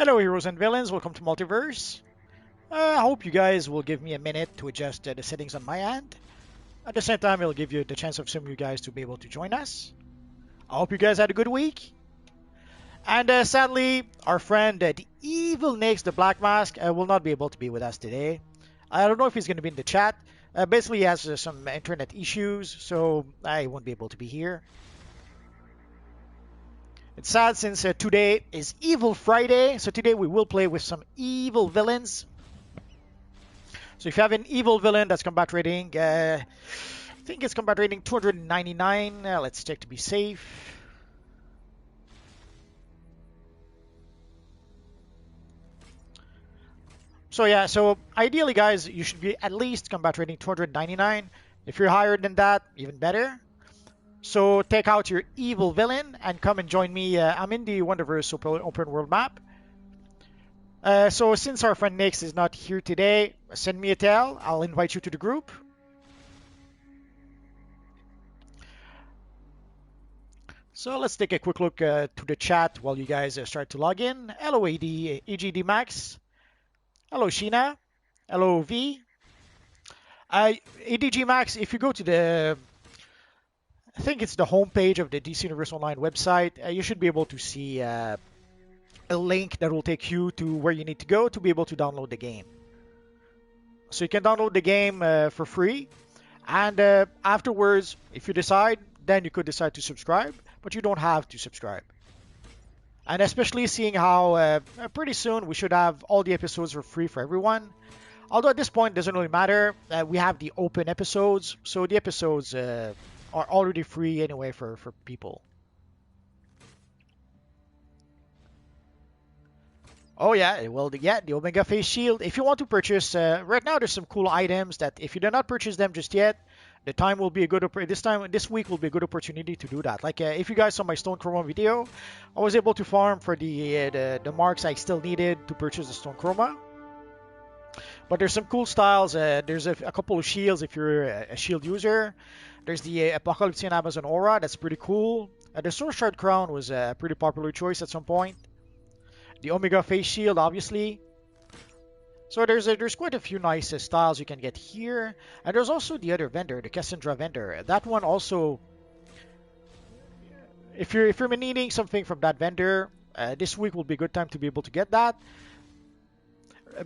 Hello, heroes and villains. Welcome to Multiverse. I hope you guys will give me a minute to adjust the settings on my end. At the same time, it'll give you the chance of some of you guys to be able to join us. I hope you guys had a good week. And sadly, our friend, the evil Nix, the Black Mask, will not be able to be with us today. I don't know if he's going to be in the chat. Basically, he has some internet issues, so I won't be able to be here. It's sad since today is Evil Friday, so today we will play with some evil villains. So if you have an evil villain that's combat rating, I think it's combat rating 299. Let's check to be safe. So yeah, so ideally guys, you should be at least combat rating 299. If you're higher than that, even better. So take out your evil villain and come and join me. I'm in the Wonderverse open world map. So since our friend Nix is not here today, send me a tell. I'll invite you to the group. So let's take a quick look to the chat while you guys start to log in. Hello AD, EGD Max. Hello Sheena. Hello V. ADG Max, if you go to the I think it's the homepage of the DC Universe Online website. You should be able to see a link that will take you to where you need to go to be able to download the game. So you can download the game for free. And afterwards, if you decide, then you could decide to subscribe. But you don't have to subscribe. And especially seeing how pretty soon we should have all the episodes for free for everyone. Although at this point, it doesn't really matter. We have the open episodes. So the episodes are already free anyway for people. Oh yeah, well, the Omega Face Shield. If you want to purchase, right now there's some cool items that if you do not purchase them just yet, the time will be a good. This week will be a good opportunity to do that. Like if you guys saw my Stone Chroma video, I was able to farm for the marks I still needed to purchase the Stone Chroma. But there's some cool styles. There's a couple of shields if you're a shield user. There's the Apocalypsean Amazon Aura. That's pretty cool. The Source Shard Crown was a pretty popular choice at some point. The Omega Face Shield, obviously. So there's quite a few nice styles you can get here. And there's also the other vendor, the Cassandra vendor. That one also, if you're needing something from that vendor, this week will be a good time to be able to get that.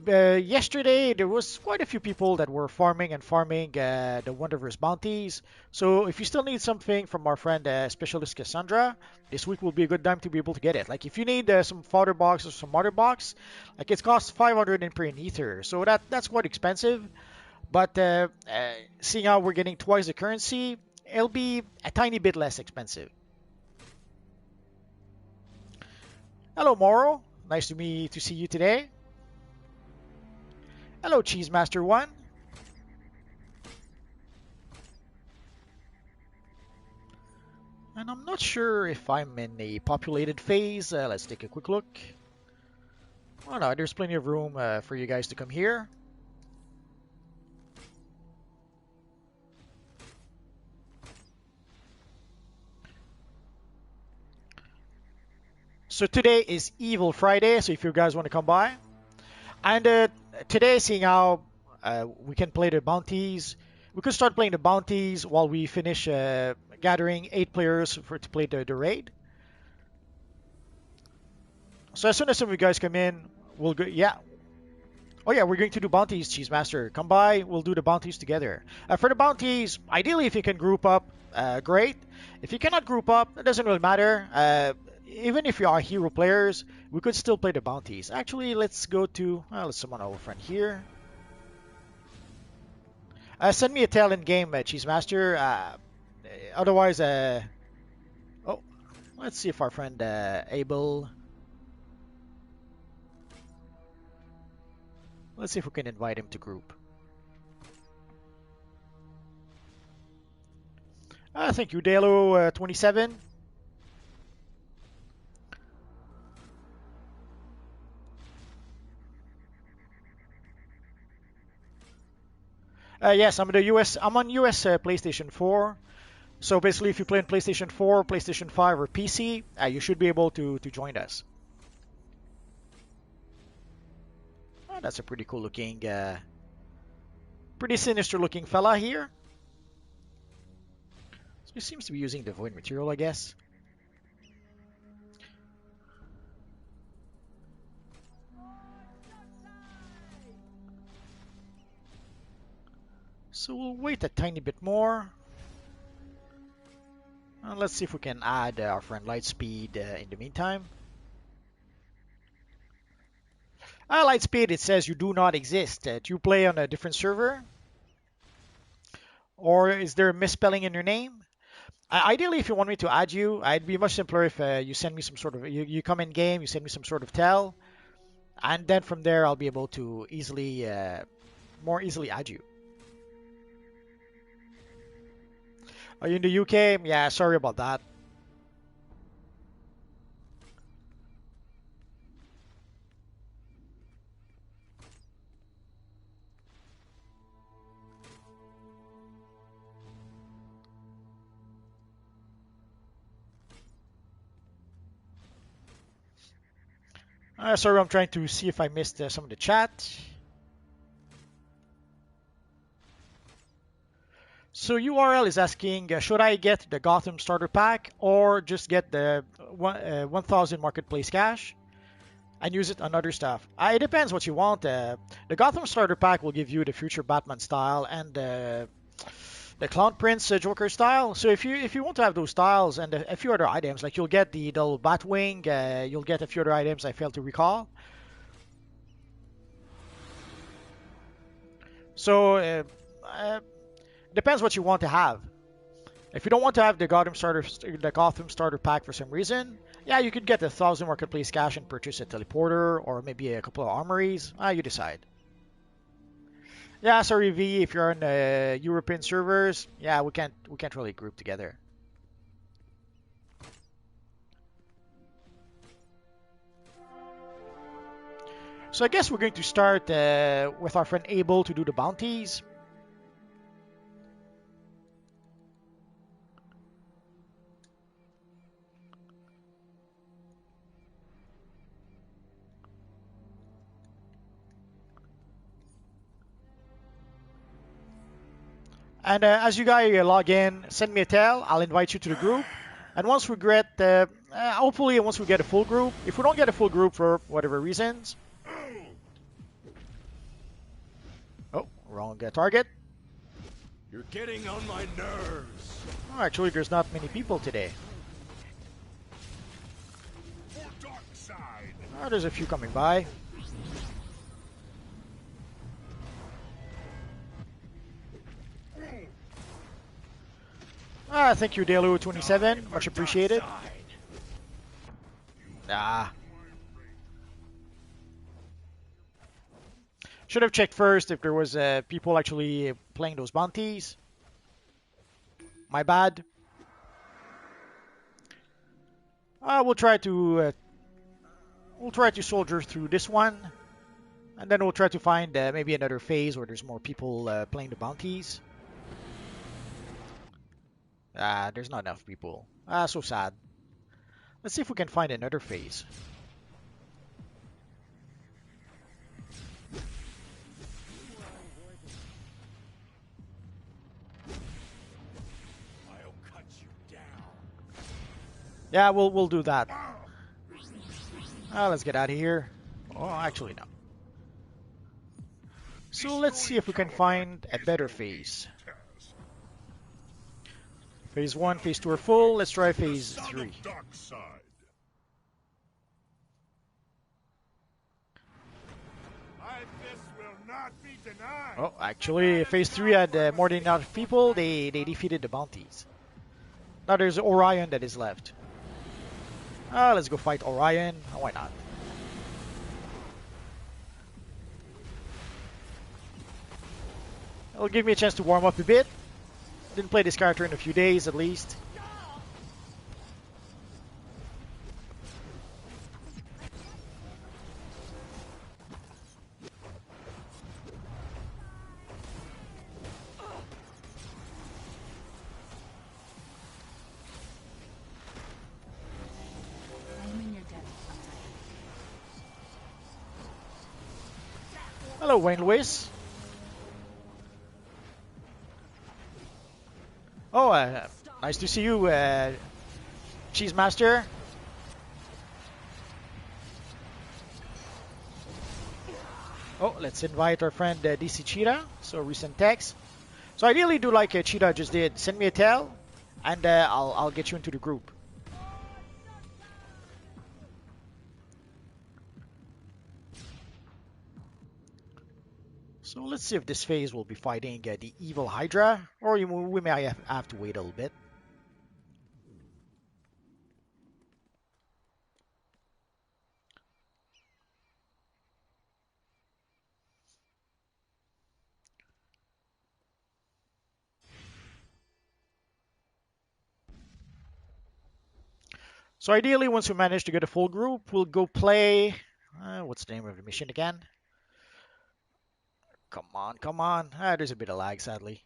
Yesterday there was quite a few people that were farming the Wonderverse bounties. So if you still need something from our friend Specialist Cassandra, this week will be a good time to be able to get it. Like if you need some fodder box or some mother box, like it costs 500 in per ether, so that's quite expensive. But seeing how we're getting twice the currency, it'll be a tiny bit less expensive. Hello Moro, nice to see you today. Hello, Cheese Master 1. And I'm not sure if I'm in a populated phase. Let's take a quick look. Oh no, there's plenty of room for you guys to come here. So today is Evil Friday, so if you guys want to come by. And today, seeing how we can play the bounties, we could start playing the bounties while we finish gathering 8 players to play the raid. So as soon as some of you guys come in, we'll go. Yeah. Oh yeah, we're going to do bounties, Cheese Master. Come by, we'll do the bounties together. For the bounties, ideally if you can group up, great. If you cannot group up, it doesn't really matter. Even if you are hero players, we could still play the bounties. Actually, let's go to... let's summon our friend here. Send me a tail in game, Cheese Master. Otherwise, oh, let's see if our friend Abel... Let's see if we can invite him to group. Thank you, Dalo 27. Yes, I'm on US PlayStation 4. So basically, if you play on PlayStation 4, PlayStation 5, or PC, you should be able to join us. Oh, that's a pretty cool looking, pretty sinister looking fella here. So he seems to be using the void material, I guess. So we'll wait a tiny bit more. Let's see if we can add our friend Lightspeed in the meantime. Lightspeed, it says you do not exist. Do you play on a different server? Or is there a misspelling in your name? Ideally, if you want me to add you, it'd be much simpler if you send me some sort of, you come in game, you send me some sort of tell, and then from there I'll be able to easily, more easily add you. Are you in the UK? Yeah, sorry about that. Sorry, I'm trying to see if I missed some of the chat. So URL is asking, should I get the Gotham starter pack or just get the 1000 marketplace cash and use it on other stuff? It depends what you want. The Gotham starter pack will give you the future Batman style and the Clown Prince Joker style. So if you want to have those styles and a few other items, like you'll get the little Batwing, you'll get a few other items I failed to recall. So depends what you want to have. If you don't want to have the Gotham starter pack for some reason, yeah, you could get the 1000 marketplace cash and purchase a teleporter or maybe a couple of armories. You decide. Yeah, sorry V, if you're on European servers, yeah, we can't really group together. So I guess we're going to start with our friend Abel to do the bounties. And as you guys log in, send me a tell. I'll invite you to the group. And once we get, hopefully, once we get a full group, if we don't get a full group for whatever reasons, oh, wrong target. You're getting on my nerves. Oh, actually, there's not many people today. Oh, there's a few coming by. Thank you, Delu27. Much appreciated. Should have checked first if there was people actually playing those bounties. My bad. We'll try to soldier through this one, and then we'll try to find maybe another phase where there's more people playing the bounties. There's not enough people. So sad. Let's see if we can find another phase. I'll cut you down. Yeah, we'll do that. Let's get out of here. Oh, actually no. So let's see if we can find a better phase. Phase 1, Phase 2 are full. Let's try Phase 3. Oh, actually, Phase 3 had more than enough people. They defeated the bounties. Now there's Orion that is left. Let's go fight Orion. Why not? It'll give me a chance to warm up a bit. Didn't play this character in a few days at least. Hello, Wayne Lewis. Oh, nice to see you, Cheese Master. Oh, let's invite our friend DC Cheetah. So recent text. So I really do like Cheetah just did. Send me a tell, and I'll get you into the group. So let's see if this phase will be fighting the evil Hydra, or we may have to wait a little bit. So ideally, once we manage to get a full group, we'll go play. What's the name of the mission again? Come on, come on. There's a bit of lag, sadly.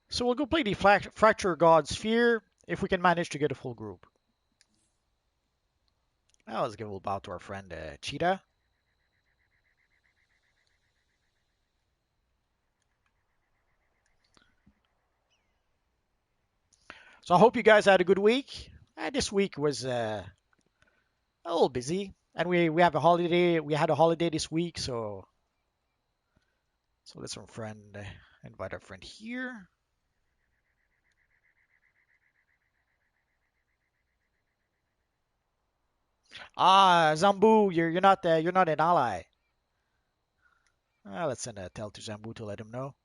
So we'll go play the Fracture God Sphere if we can manage to get a full group. Now let's give a little bow to our friend Cheetah. So I hope you guys had a good week. This week was a little busy, and we have a holiday. We had a holiday this week, so let's invite our friend here. Zambu, you're not an ally. Let's send a tell to Zambu to let him know.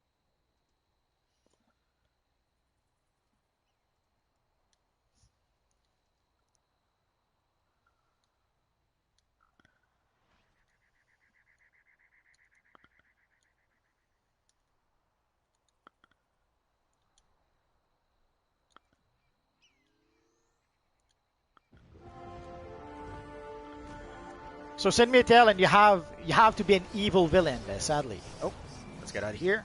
So send me a tell, and you have to be an evil villain. Sadly. Oh, let's get out of here.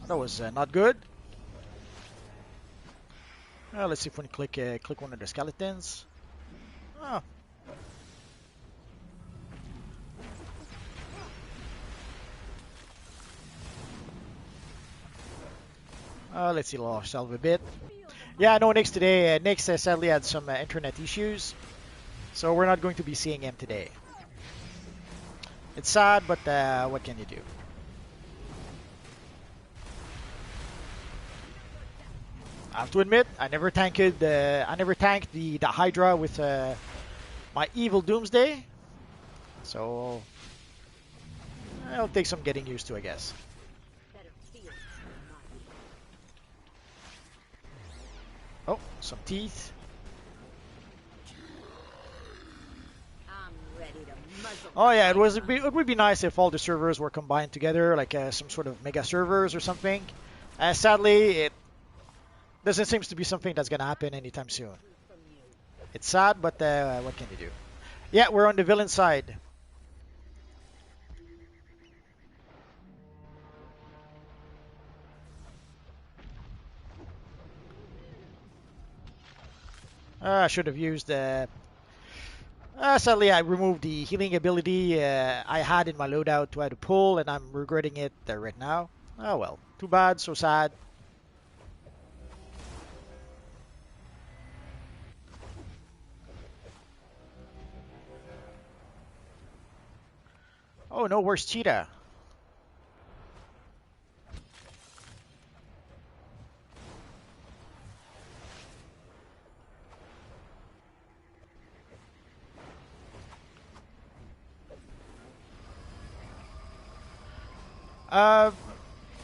That was not good. Let's see if we can click one of the skeletons. Oh. Let's see, lost ourselves a bit. Yeah, no Nix today. Nix sadly had some internet issues, so we're not going to be seeing him today. It's sad, but what can you do? I have to admit, I never tanked the Hydra with my evil Doomsday, so it'll take some getting used to, I guess. Oh, some teeth. Oh yeah, it would be nice if all the servers were combined together, like some sort of mega servers or something. Sadly, it doesn't seem to be something that's gonna happen anytime soon. It's sad, but what can you do? Yeah, we're on the villain side. I should have used. Sadly, I removed the healing ability I had in my loadout to add a pull, and I'm regretting it right now. Oh well, too bad, so sad. Oh no, where's Cheetah?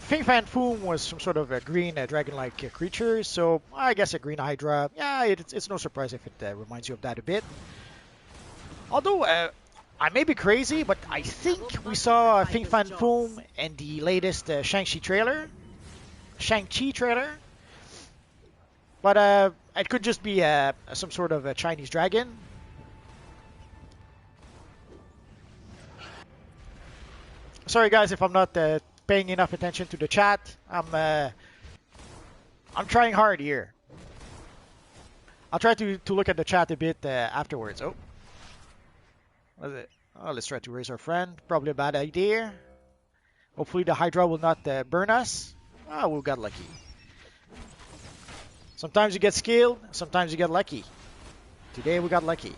Fing Fan Foom was some sort of a green dragon-like creature, so I guess a green Hydra. Yeah, it's no surprise if it reminds you of that a bit. Although I may be crazy, but I think we saw Fing Fan Foom in the latest Shang-Chi trailer. But it could just be some sort of a Chinese dragon. Sorry guys if I'm not paying enough attention to the chat. I'm trying hard here. I'll try to look at the chat a bit afterwards. Oh. Let's try to raise our friend. Probably a bad idea. Hopefully the Hydra will not burn us. Oh, we got lucky. Sometimes you get skilled, sometimes you get lucky. Today we got lucky.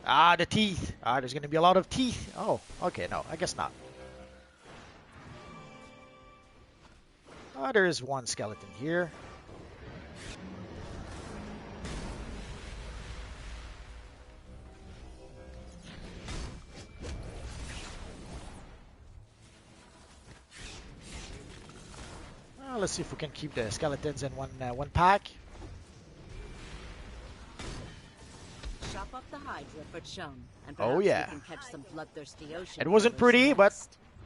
Ah, the teeth. Ah, there's going to be a lot of teeth. Oh, okay, no, I guess not. Ah, there is one skeleton here. Let's see if we can keep the skeletons in one pack. Chop up the Hydra for chum, and oh yeah. We can catch some bloodthirsty ocean. It wasn't pretty, but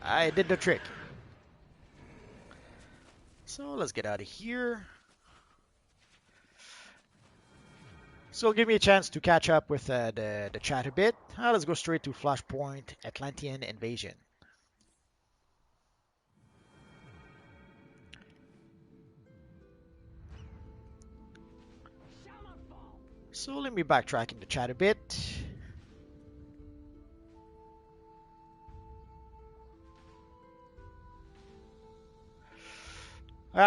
I did the trick. So let's get out of here. So give me a chance to catch up with the chat a bit. Let's go straight to Flashpoint Atlantean Invasion. So let me backtrack in the chat a bit.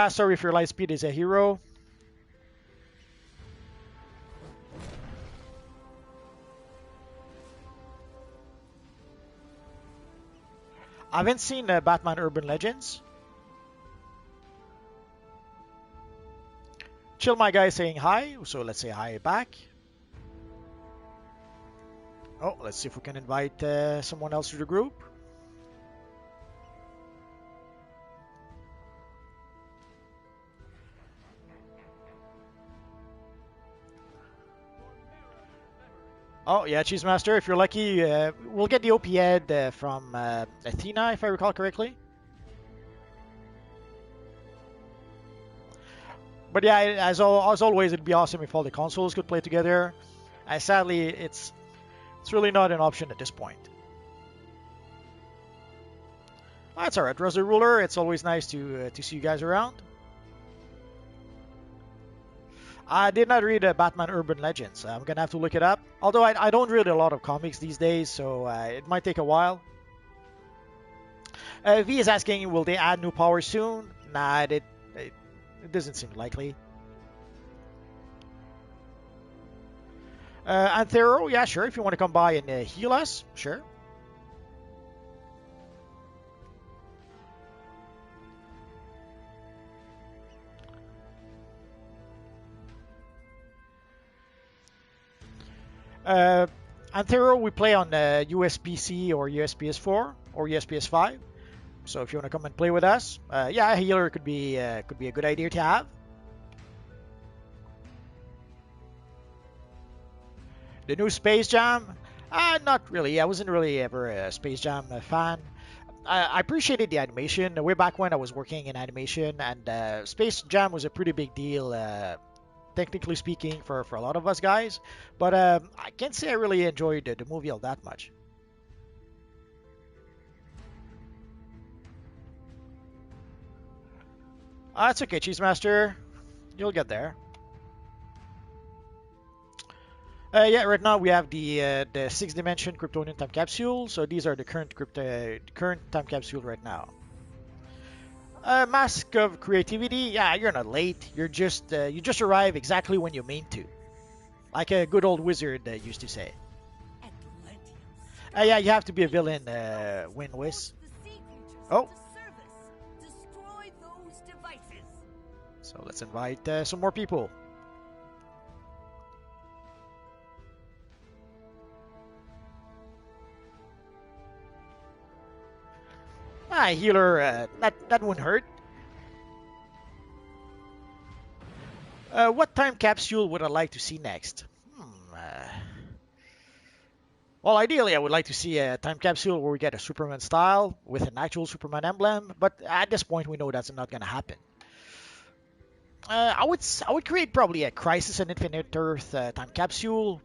Sorry if your light speed is a hero. I haven't seen Batman Urban Legends. Chill my guy saying hi, so let's say hi back. Oh, let's see if we can invite someone else to the group. Oh, yeah, Cheese Master, if you're lucky, we'll get the OP head from Athena, if I recall correctly. But yeah, as always, it'd be awesome if all the consoles could play together. Sadly, it's really not an option at this point. That's alright, Rosa Ruler. It's always nice to see you guys around. I did not read Batman Urban Legends. I'm gonna have to look it up. Although I don't read a lot of comics these days, so it might take a while. V is asking, will they add new powers soon? Nah, it doesn't seem likely. Anthero, yeah, sure. If you want to come by and heal us, sure. Anthero, we play on USB-C or USB-S4 or USB-S5. So if you want to come and play with us, yeah, a healer could be a good idea to have. The new Space Jam, not really. I wasn't really ever a Space Jam fan. I appreciated the animation way back when I was working in animation, and Space Jam was a pretty big deal, technically speaking, for a lot of us guys. But I can't say I really enjoyed the movie all that much. It's okay, Cheese Master. You'll get there. Yeah, right now we have the 6th dimension Kryptonian time capsule. So these are the current time capsule right now. Mask of creativity. Yeah, you're not late. You just arrive exactly when you mean to, like a good old wizard used to say. Yeah, you have to be a villain, Win-Wiz. Oh. So let's invite some more people. Healer, that wouldn't hurt. What time capsule would I like to see next? Well, ideally, I would like to see a time capsule where we get a Superman style with an actual Superman emblem, but at this point, we know that's not going to happen. I would create probably a Crisis on Infinite Earth time capsule.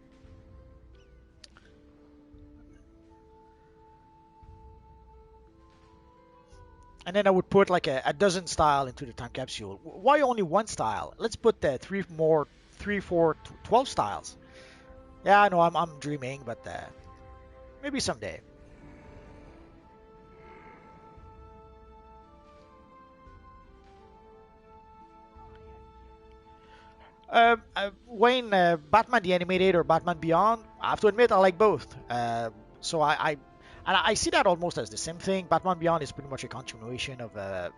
And then I would put like a dozen style into the time capsule. Why only one style? Let's put three, four, 12 styles. Yeah, I know I'm dreaming, but maybe someday. Wayne, Batman the Animated or Batman Beyond, I have to admit I like both. So and I see that almost as the same thing. Batman Beyond is pretty much a continuation of the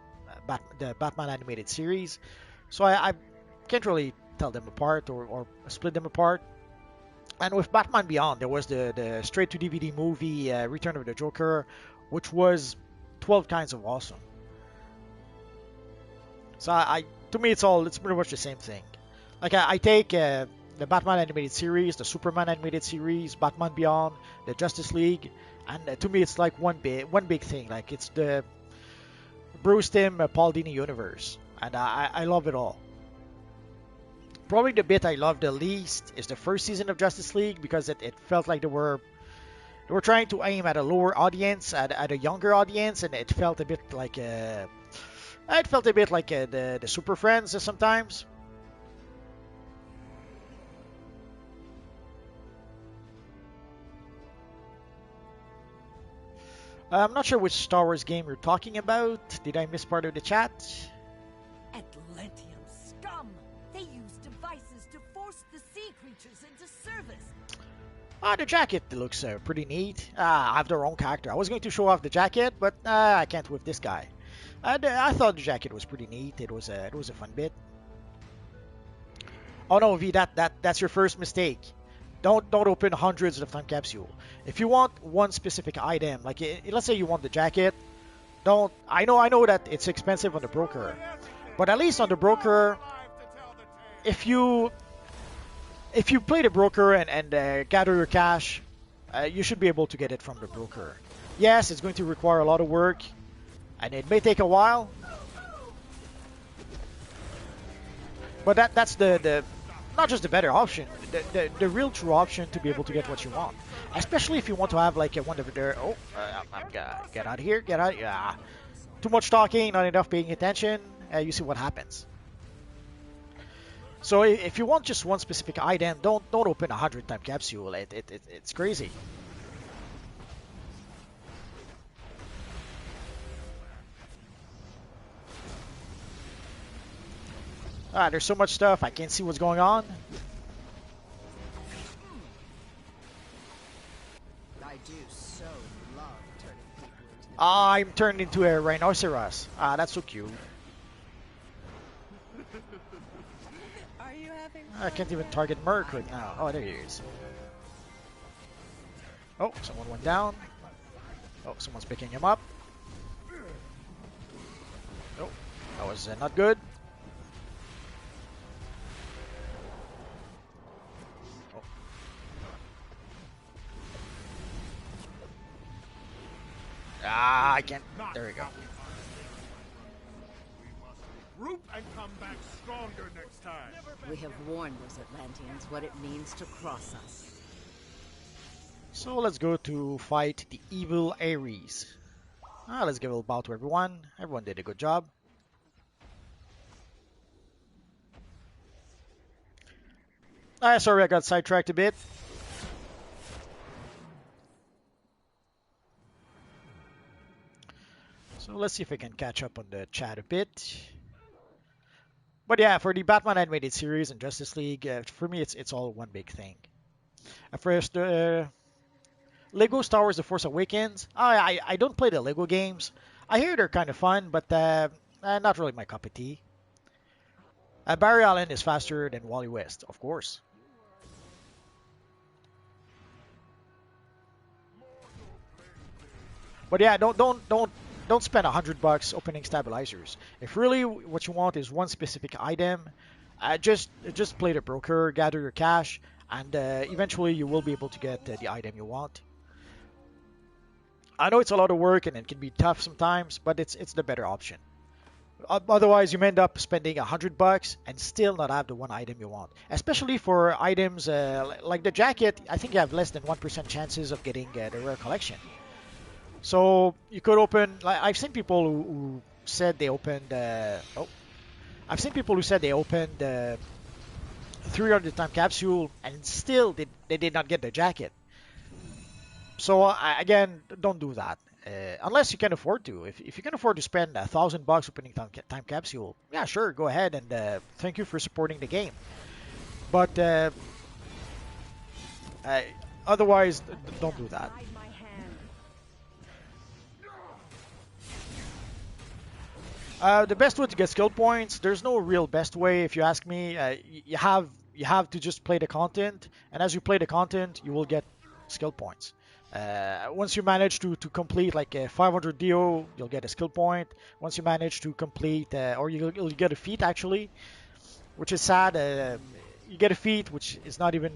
Batman animated series. So I can't really tell them apart or split them apart. And with Batman Beyond, there was the straight to DVD movie Return of the Joker, which was 12 kinds of awesome. So to me it's pretty much the same thing. Like I take the Batman animated series, the Superman animated series, Batman Beyond, the Justice League, and to me it's like one big thing. Like it's the Bruce Timm Paul Dini universe, and I love it all. Probably the bit I love the least is the first season of Justice League because it felt like they were trying to aim at a lower audience, at a younger audience, and it felt a bit like the Super Friends sometimes. I'm not sure which Star Wars game you're talking about. Did I miss part of the chat? Atlantean scum! They use devices to force the sea creatures into service. The jacket looks pretty neat. I have their own character. I was going to show off the jacket, but I can't with this guy. I thought the jacket was pretty neat. It was a fun bit. Oh no, V, that's your first mistake. Don't open hundreds of time capsule. If you want one specific item, like let's say you want the jacket, don't. I know that it's expensive on the broker, but at least on the broker, if you play the broker and gather your cash, you should be able to get it from the broker. Yes, it's going to require a lot of work, and it may take a while, but that's the not just the better option, the real true option to be able to get what you want. Especially if you want to have like a Wonderverse. Oh, get out of here, get out. Yeah, too much talking, not enough paying attention. You see what happens. So if you want just one specific item, don't open 100 time capsule. It's crazy. There's so much stuff, I can't see what's going on. I do so love turning people into I'm turned into a rhinoceros. That's so cute. Are you having I can't even target Merc right now. Oh, there he is. Oh, someone went down. Oh, someone's picking him up. Oh, that was not good. I can't. There we go. Root and come back stronger next time. We have warned those Atlanteans what it means to cross us. So let's go to fight the evil Ares. Let's give a little bow to everyone. Everyone did a good job. Sorry, I got sidetracked a bit. So let's see if I can catch up on the chat a bit. But yeah, for the Batman animated series and Justice League, for me it's all one big thing. First, Lego Star Wars: The Force Awakens. I don't play the Lego games. I hear they're kind of fun, but not really my cup of tea. Barry Allen is faster than Wally West, of course. But yeah, don't spend $100 opening stabilizers. If really what you want is one specific item, just play the broker, gather your cash, and eventually you will be able to get the item you want. I know it's a lot of work and it can be tough sometimes, but it's the better option. Otherwise, you may end up spending $100 and still not have the one item you want. Especially for items like the jacket, I think you have less than 1% chances of getting the rare collection. So you could open. Like, I've seen people who said they opened. I've seen people who said they opened 300 time capsule and still they did not get the jacket. So again, don't do that. Unless you can afford to. If you can afford to spend $1,000 opening time capsule, yeah, sure, go ahead and thank you for supporting the game. But otherwise, don't do that. The best way to get skill points, there's no real best way. If you ask me, you have to just play the content, and as you play the content, you will get skill points. Once you manage to complete like a 500 DO, you'll get a skill point. Once you manage to complete, or you'll get a feat actually, which is sad. You get a feat which is not even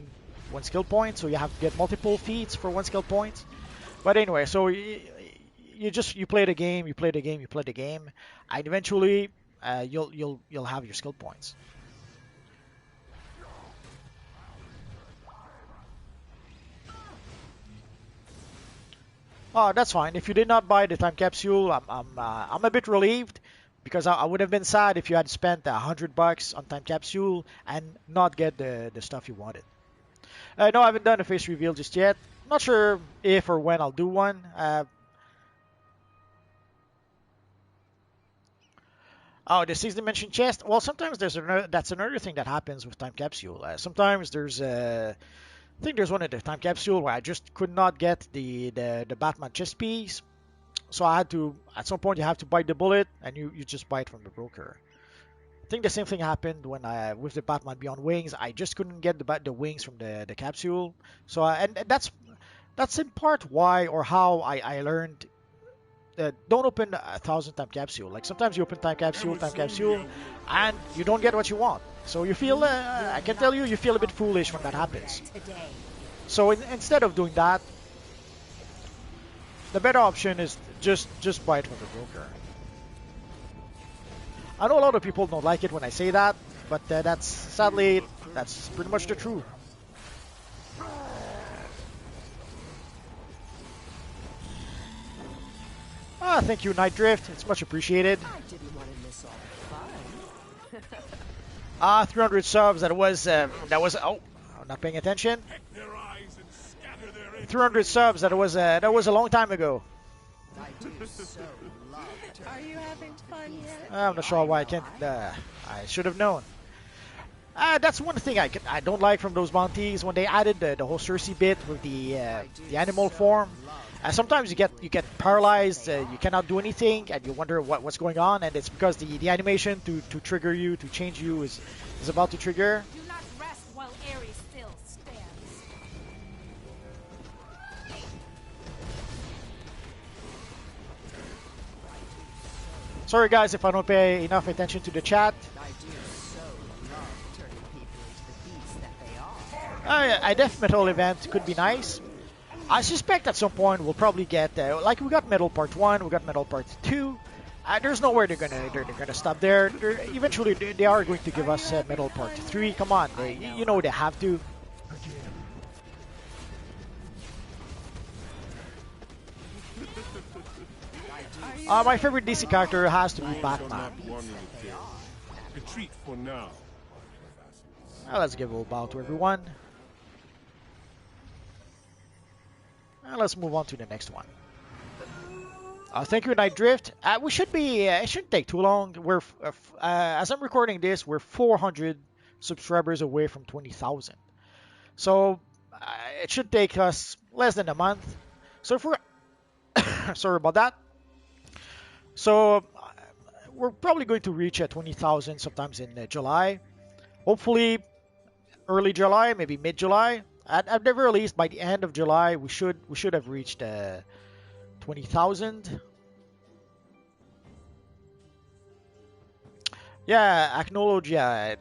one skill point, so you have to get multiple feats for one skill point. But anyway, so you play the game, you play the game, you play the game, and eventually you'll have your skill points. Oh, that's fine. If you did not buy the time capsule, I'm a bit relieved because I would have been sad if you had spent $100 on time capsule and not get the stuff you wanted. No, I haven't done a face reveal just yet. Not sure if or when I'll do one. Oh, the 6-dimension chest. Well, sometimes that's another thing that happens with time capsule. Sometimes I think there's one in the time capsule where I just could not get the Batman chest piece. So I had to, at some point you have to bite the bullet and you just buy it from the broker. I think the same thing happened when with the Batman Beyond Wings. I just couldn't get the wings from the capsule. So and that's in part why or how I learned don't open 1,000 time capsule. Like sometimes you open time capsule, and you don't get what you want. So you feel, I can tell you feel a bit foolish when that happens. So instead of doing that, the better option is just buy it from the broker. I know a lot of people don't like it when I say that, but sadly that's pretty much the truth. Ah, thank you, Night Drift. It's much appreciated. I didn't want to miss all the fun. 300 subs. That was. Oh, I'm not paying attention. 300 subs. That was a long time ago. Are you having fun yet? I'm not sure why I can't. I should have known. That's one thing I don't like from those bounties when they added the whole Cersei bit with the animal form. Sometimes you get paralyzed, you cannot do anything, and you wonder what's going on, and it's because the animation to trigger you, to change you is about to trigger. Do not rest while Ares still stands. Sorry guys if I don't pay enough attention to the chat. A death metal event could be nice. I suspect at some point we'll probably get like we got Metal Part 1, we got Metal Part 2. There's nowhere they're gonna stop there. Eventually they are going to give us Metal Part 3. Come on, you know they have to. My favorite DC character has to be Batman. Retreat for now. Let's give a little bow to everyone. Let's move on to the next one. Thank you, Night Drift. We should be. It shouldn't take too long. We're as I'm recording this, we're 400 subscribers away from 20,000. So it should take us less than a month. So if we're sorry about that. So we're probably going to reach 20,000 sometimes in July. Hopefully early July, maybe mid-July. At the very least, by the end of July, we should have reached 20,000. Yeah, acknowledge. Yeah,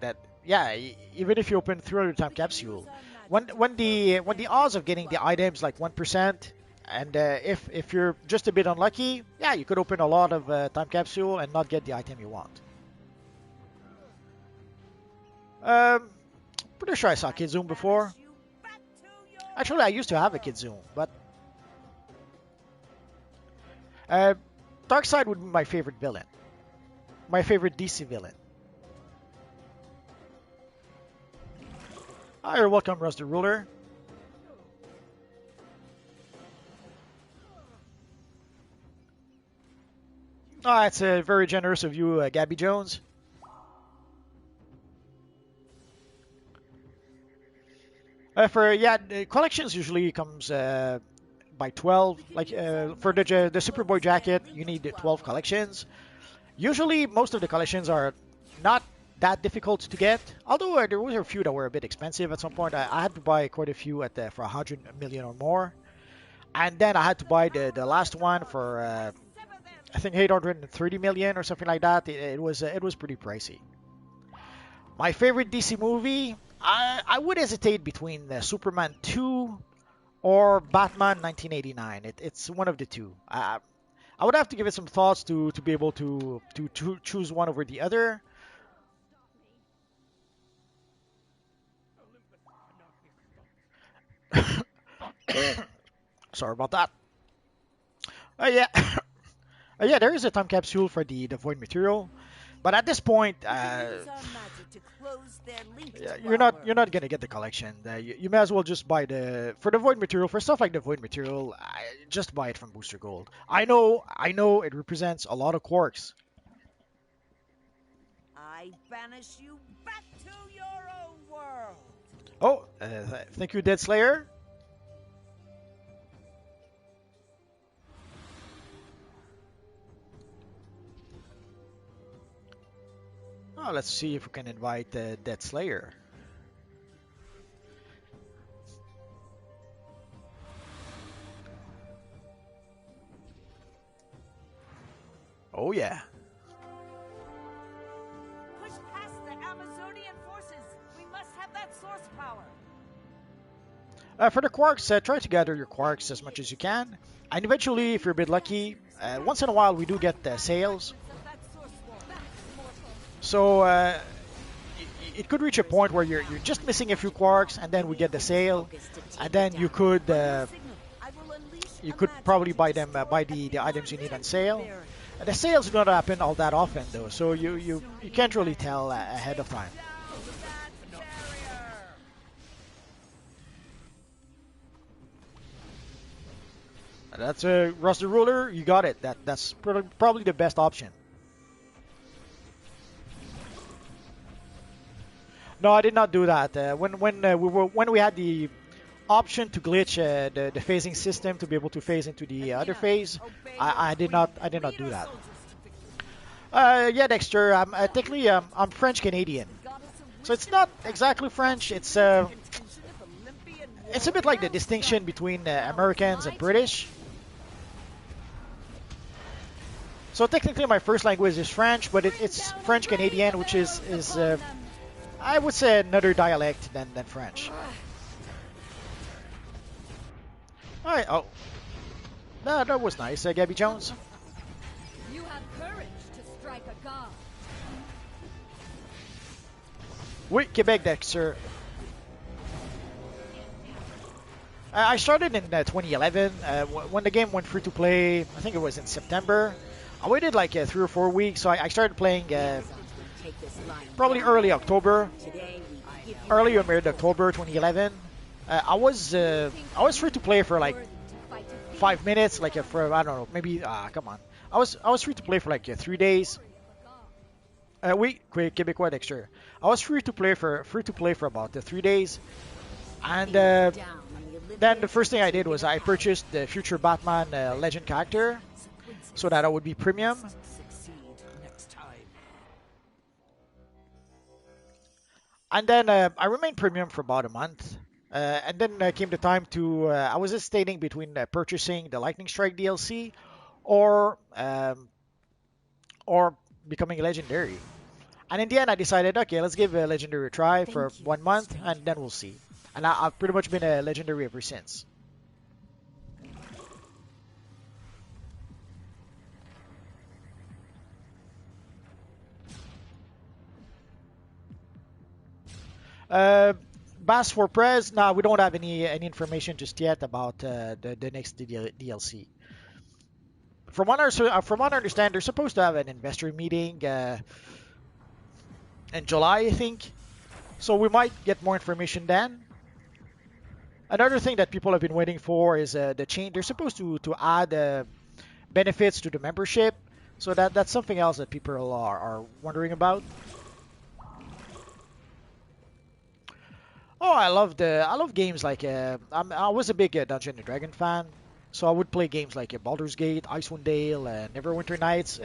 even if you open 300 time capsule, when the odds of getting the items like 1%, And if you're just a bit unlucky, yeah, you could open a lot of time capsule and not get the item you want. Pretty sure I saw Kid Zoom before. Actually, I used to have a Kid Zoom, but Darkseid would be my favorite villain. My favorite DC villain. Hi, you're welcome, Russ the Ruler. Oh, it's very generous of you, Gabby Jones. The collections usually comes by 12. Like for the Superboy jacket, you need 12 collections. Usually, most of the collections are not that difficult to get. Although there were a few that were a bit expensive at some point. I had to buy quite a few for 100 million or more, and then I had to buy the last one for I think 830 million or something like that. It was pretty pricey. My favorite DC movie, I would hesitate between Superman 2 or Batman 1989. It's one of the two. I would have to give it some thoughts to be able to choose one over the other. Sorry about that. Yeah. Yeah, there is a time capsule for the void material, but at this point, yeah, you're not gonna get the collection. You may as well just buy for the void material, for stuff like the void material. Just buy it from Booster Gold. I know it represents a lot of quarks. I banish you back to your own world. Oh, thank you, Dead Slayer. Oh, let's see if we can invite Dead Slayer. Oh yeah. Push past the Amazonian forces. We must have that source power. For the quarks, try to gather your quarks as much as you can. And eventually, if you're a bit lucky, once in a while we do get sales. So it could reach a point where you're just missing a few quarks, and then we get the sale, and then you could probably buy the items you need on sale. The sales do not happen all that often though, so you can't really tell ahead of time. That's a Russ the Ruler. You got it. That's probably the best option. No, I did not do that. When we had the option to glitch the phasing system to be able to phase into the other phase, I did not do that. Yeah, Dexter. Technically I'm French Canadian, so it's not exactly French. It's a bit like the distinction between Americans and British. So technically my first language is French, but it's French Canadian, which is I would say another dialect than French. Alright, oh. That was nice, Gabby Jones. You have courage to strike a god. Oui, Quebec, Dexter. I started in 2011, when the game went free to play. I think it was in September. I waited like 3 or 4 weeks, so I started playing probably early October, early or mid October 2011. I was free to play for like 5 minutes, like for I don't know, maybe come on. I was free to play for like 3 days. Oui, Québécois Dexter. I was free to play for about 3 days, and then the first thing I did was I purchased the future Batman Legend character, so that I would be premium. And then I remained premium for about a month. And then came the time to, I was hesitating between purchasing the Lightning Strike DLC or becoming legendary. And in the end, I decided, okay, let's give a legendary a try for 1 month, and then we'll see. And I've pretty much been a legendary ever since. Uh, Bass for Prez, nah, we don't have any information just yet about the next DLC. From what I understand, they're supposed to have an investor meeting in July, I think. So we might get more information then. Another thing that people have been waiting for is the change. They're supposed to add benefits to the membership. So that's something else that people are wondering about. Oh, I love games like I was a big Dungeon and Dragon fan, so I would play games like Baldur's Gate, Icewind Dale, Neverwinter Nights.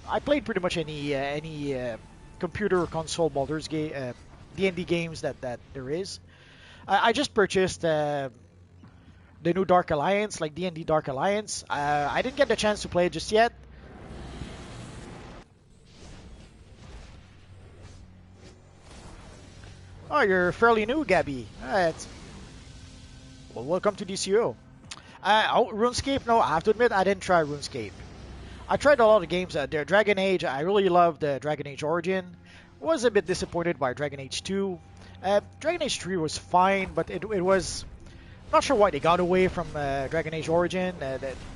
I played pretty much any computer or console Baldur's Gate D&D games that there is. I just purchased the new Dark Alliance, like D&D Dark Alliance. I didn't get the chance to play it just yet. Oh, you're fairly new, Gabby. Well, welcome to DCUO. Oh, RuneScape? No, I have to admit, I didn't try RuneScape. I tried a lot of games. There, Dragon Age. I really loved Dragon Age Origin. Was a bit disappointed by Dragon Age 2. Dragon Age 3 was fine, but it was not sure why they got away from Dragon Age Origin.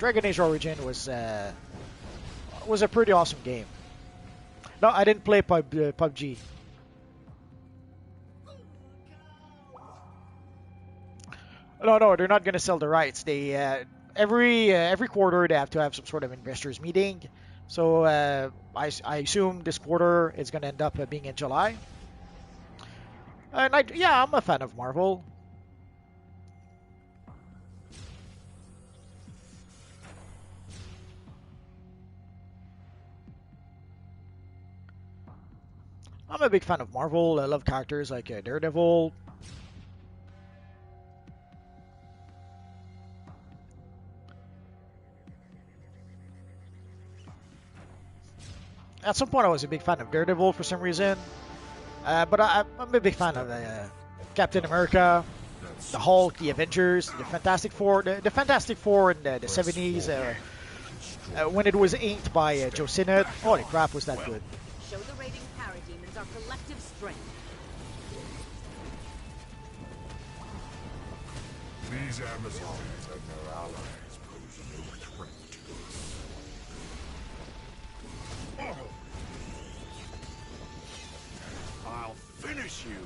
Dragon Age Origin was a pretty awesome game. No, I didn't play PUBG. No, they're not gonna sell the rights. They every quarter they have to have some sort of investors meeting. So I assume this quarter is gonna end up being in July. And yeah, I'm a fan of Marvel. I'm a big fan of Marvel. I love characters like Daredevil. At some point, I was a big fan of Daredevil for some reason. But I'm a big fan of Captain America, the Hulk, the Avengers, the Fantastic Four. The Fantastic Four in the 70s when it was inked by Joe Sinnott. Holy crap, was that good. Show the raiding parademons our collective strength. These Amazons and their allies pose no threat to us. I'll finish you.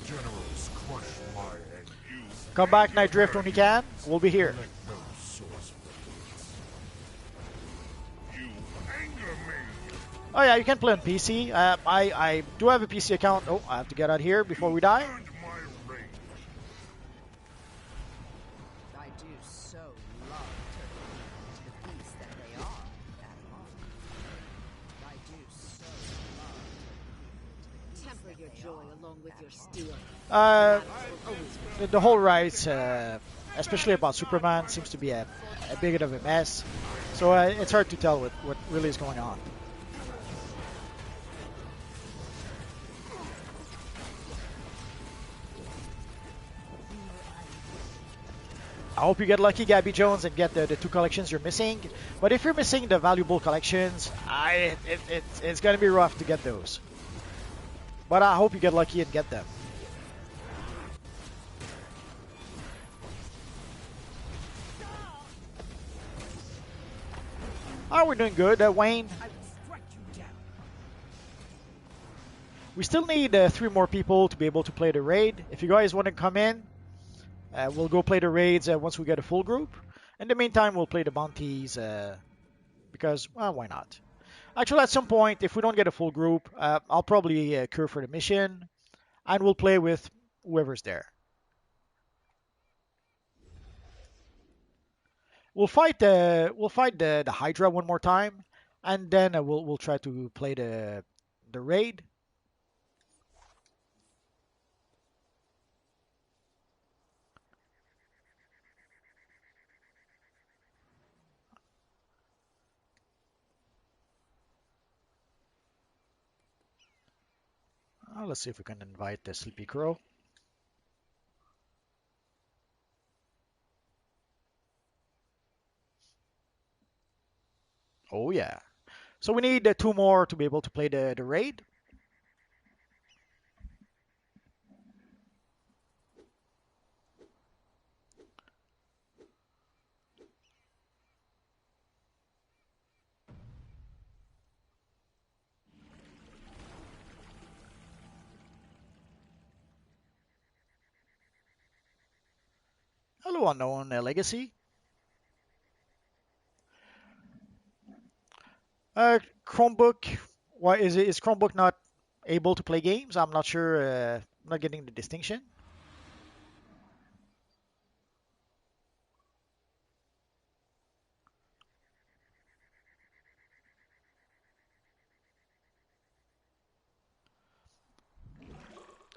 Generals crush my and you. Come back, Night Drift, when you can. We'll be here. Collect no source for you anger me. Oh yeah, you can play on PC. I do have a PC account. Oh, I have to get out here before we die. Earned my rage. I do so love turning into the beast that they are at heart. I do so love temper your joy along with your steel. The whole rights, especially about Superman, seems to be a bit of a mess. So it's hard to tell what really is going on. I hope you get lucky, Gabby Jones, and get the two collections you're missing. But if you're missing the valuable collections, it's going to be rough to get those. But I hope you get lucky and get them. Oh, we're doing good, Wayne. We still need 3 more people to be able to play the raid. If you guys want to come in, we'll go play the raids once we get a full group. In the meantime, we'll play the bounties because, well, why not? Actually, at some point, if we don't get a full group, I'll probably cure for the mission, and we'll play with whoever's there. We'll fight the Hydra one more time, and then we'll try to play the raid. Let's see if we can invite the Sleepy Crow. Oh yeah. So we need two more to be able to play the raid. Hello, unknown legacy. Chromebook. Why is Chromebook not able to play games? I'm not sure. I'm not getting the distinction.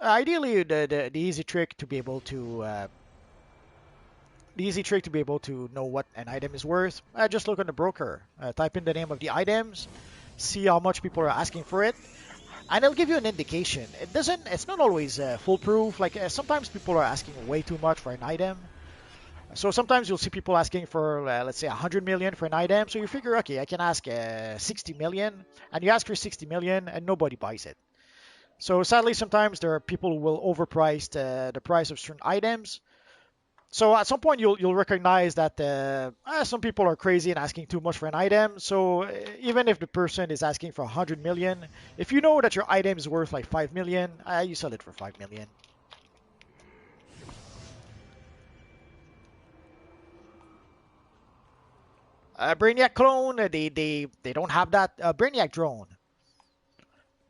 Ideally, the easy trick to be able to know what an item is worth. Just look on the broker. Type in the name of the items. See how much people are asking for it, and it'll give you an indication. It's not always foolproof. Like sometimes people are asking way too much for an item. So sometimes you'll see people asking for, let's say, 100 million for an item. So you figure, okay, I can ask 60 million, and you ask for 60 million, and nobody buys it. So sadly, sometimes there are people who will overprice the price of certain items. So at some point, you'll recognize that some people are crazy and asking too much for an item. So even if the person is asking for 100 million, if you know that your item is worth like 5 million, you sell it for 5 million. Brainiac clone, they don't have that. Brainiac drone.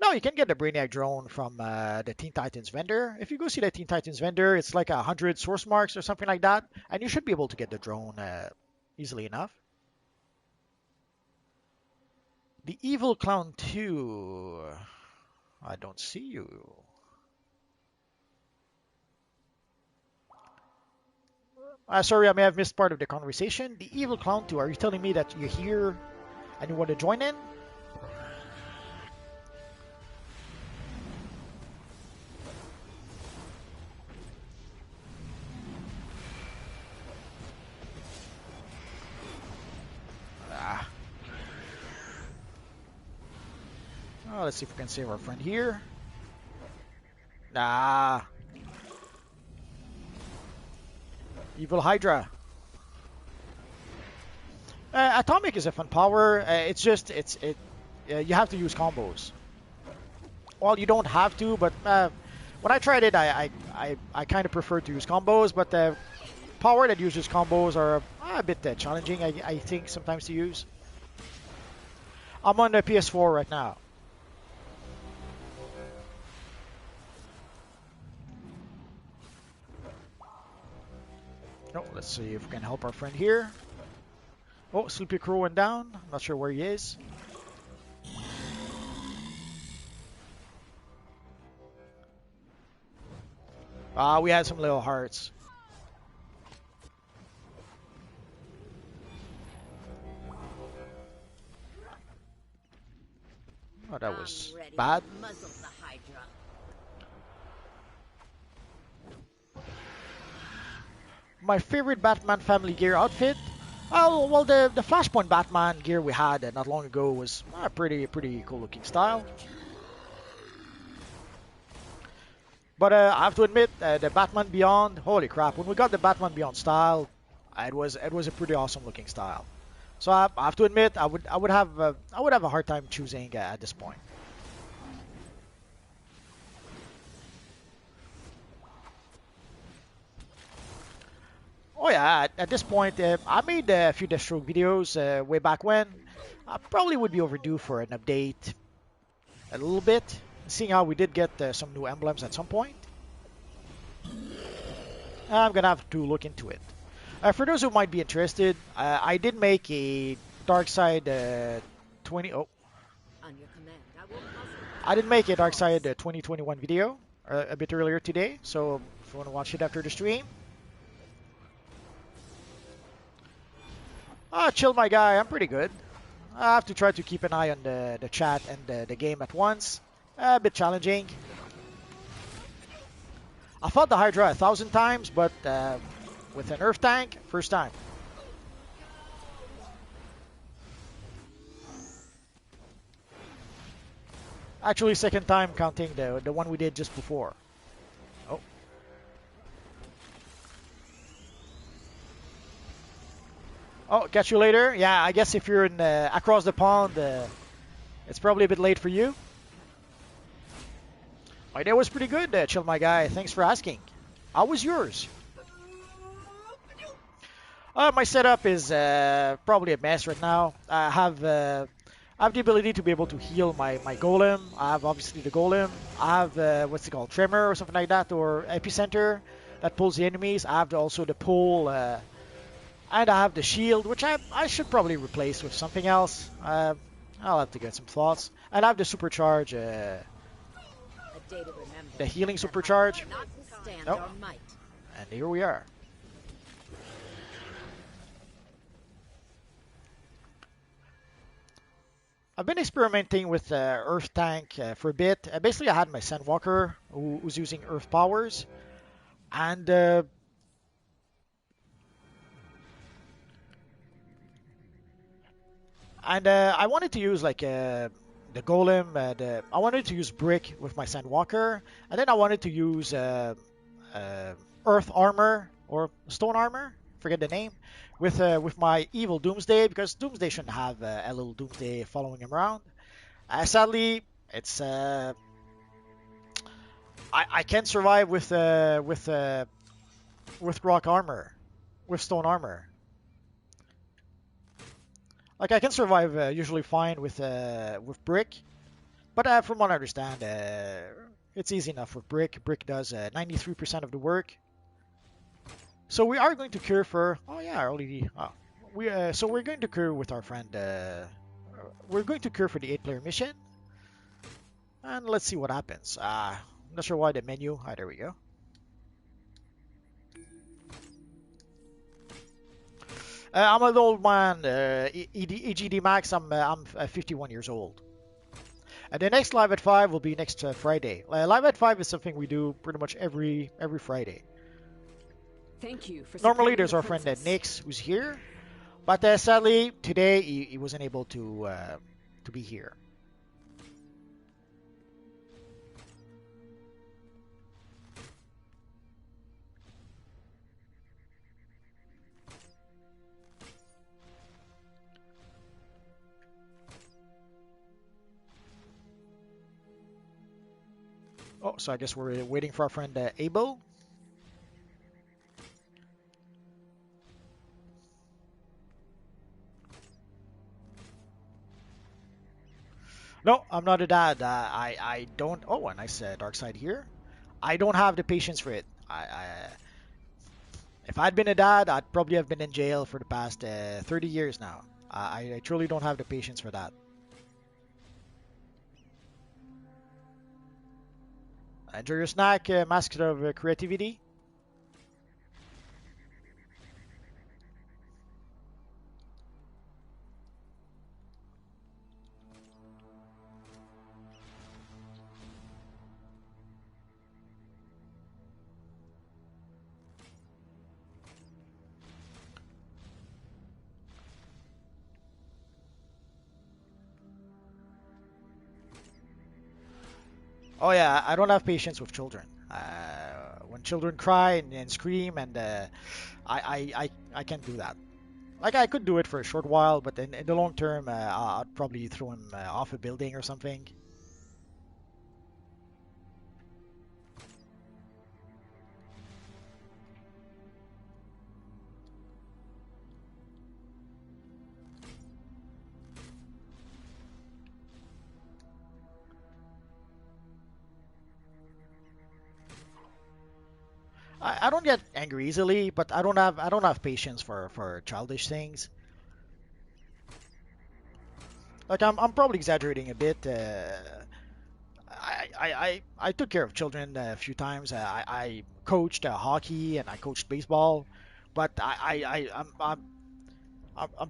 No, you can get the Brainiac drone from the Teen Titans vendor. If you go see the Teen Titans vendor, it's like 100 source marks or something like that, and you should be able to get the drone easily enough. The Evil Clown 2. I don't see you. Sorry, I may have missed part of the conversation. The Evil Clown 2, are you telling me that you're here and you want to join in? Oh, let's see if we can save our friend here. Nah. Evil Hydra. Atomic is a fun power. It's just you have to use combos. Well, you don't have to, but when I tried it, I kind of prefer to use combos. But the power that uses combos are a bit challenging, I think, sometimes to use. I'm on the PS4 right now. Oh, let's see if we can help our friend here. Oh, Sleepy Crow went down. I'm not sure where he is. We had some little hearts. Oh, that was bad. My favorite Batman family gear outfit? Oh, well, the Flashpoint Batman gear we had not long ago was a pretty cool looking style. But I have to admit, the Batman Beyond, holy crap! When we got the Batman Beyond style, it was a pretty awesome looking style. So I have to admit, I would have a hard time choosing at this point. Oh yeah, at this point, I made a few Deathstroke videos way back when. I probably would be overdue for an update a little bit, seeing how we did get some new emblems at some point. I'm gonna have to look into it. For those who might be interested, I did make a Darkside 20. Oh, I did make a Darkside 2021 video a bit earlier today. So if you want to watch it after the stream. Chill, my guy. I'm pretty good. I have to try to keep an eye on the chat and the game at once. A bit challenging. I fought the Hydra 1,000 times, but with an Earth tank, first time. Actually, second time counting the one we did just before. Oh. Oh, catch you later. Yeah, I guess if you're in across the pond, it's probably a bit late for you. My day was pretty good, Chill, my guy. Thanks for asking. How was yours? My setup is probably a mess right now. I have the ability to be able to heal my golem. I have obviously the golem. I have what's it called, tremor or something like that, or epicenter that pulls the enemies. I have also the pull, and I have the shield, which I should probably replace with something else. I'll have to get some thoughts. And I have the supercharge, the healing supercharge. Oh, and here we are. I've been experimenting with Earth Tank for a bit. Basically, I had my Sandwalker who was using Earth powers, and I wanted to use like the Golem. I wanted to use Brick with my Sandwalker, and then I wanted to use Earth Armor or Stone Armor. Forget the name. With my evil Doomsday, because Doomsday shouldn't have a little Doomsday following him around. Sadly, it's I can't survive with rock armor, with stone armor. Like I can survive usually fine with brick, but from what I understand, it's easy enough with brick. Brick does 93% of the work. So we are going to cure for. Oh yeah, LED. Oh. So we're going to cure with our friend. We're going to cure for the 8-player mission, and let's see what happens. I'm not sure why the menu. Ah, there we go. I'm an old man. EGD Max. I'm 51 years old. The next live at 5 will be next Friday. Live at 5 is something we do pretty much every Friday. Thank you for Normally, there's our friend Nix who's here, but sadly today he wasn't able to be here. Oh, so I guess we're waiting for our friend Abel. No, I'm not a dad. I don't. Oh, a nice dark side here. I don't have the patience for it. If I'd been a dad, I'd probably have been in jail for the past 30 years now. I truly don't have the patience for that. Enjoy your snack, mask of creativity. Oh yeah, I don't have patience with children. When children cry and scream, and I can't do that. Like I could do it for a short while, but in the long term, I'd probably throw him off a building or something. I don't get angry easily, but I don't have patience for childish things. Like I'm probably exaggerating a bit. I took care of children a few times. I coached hockey and I coached baseball, but I'm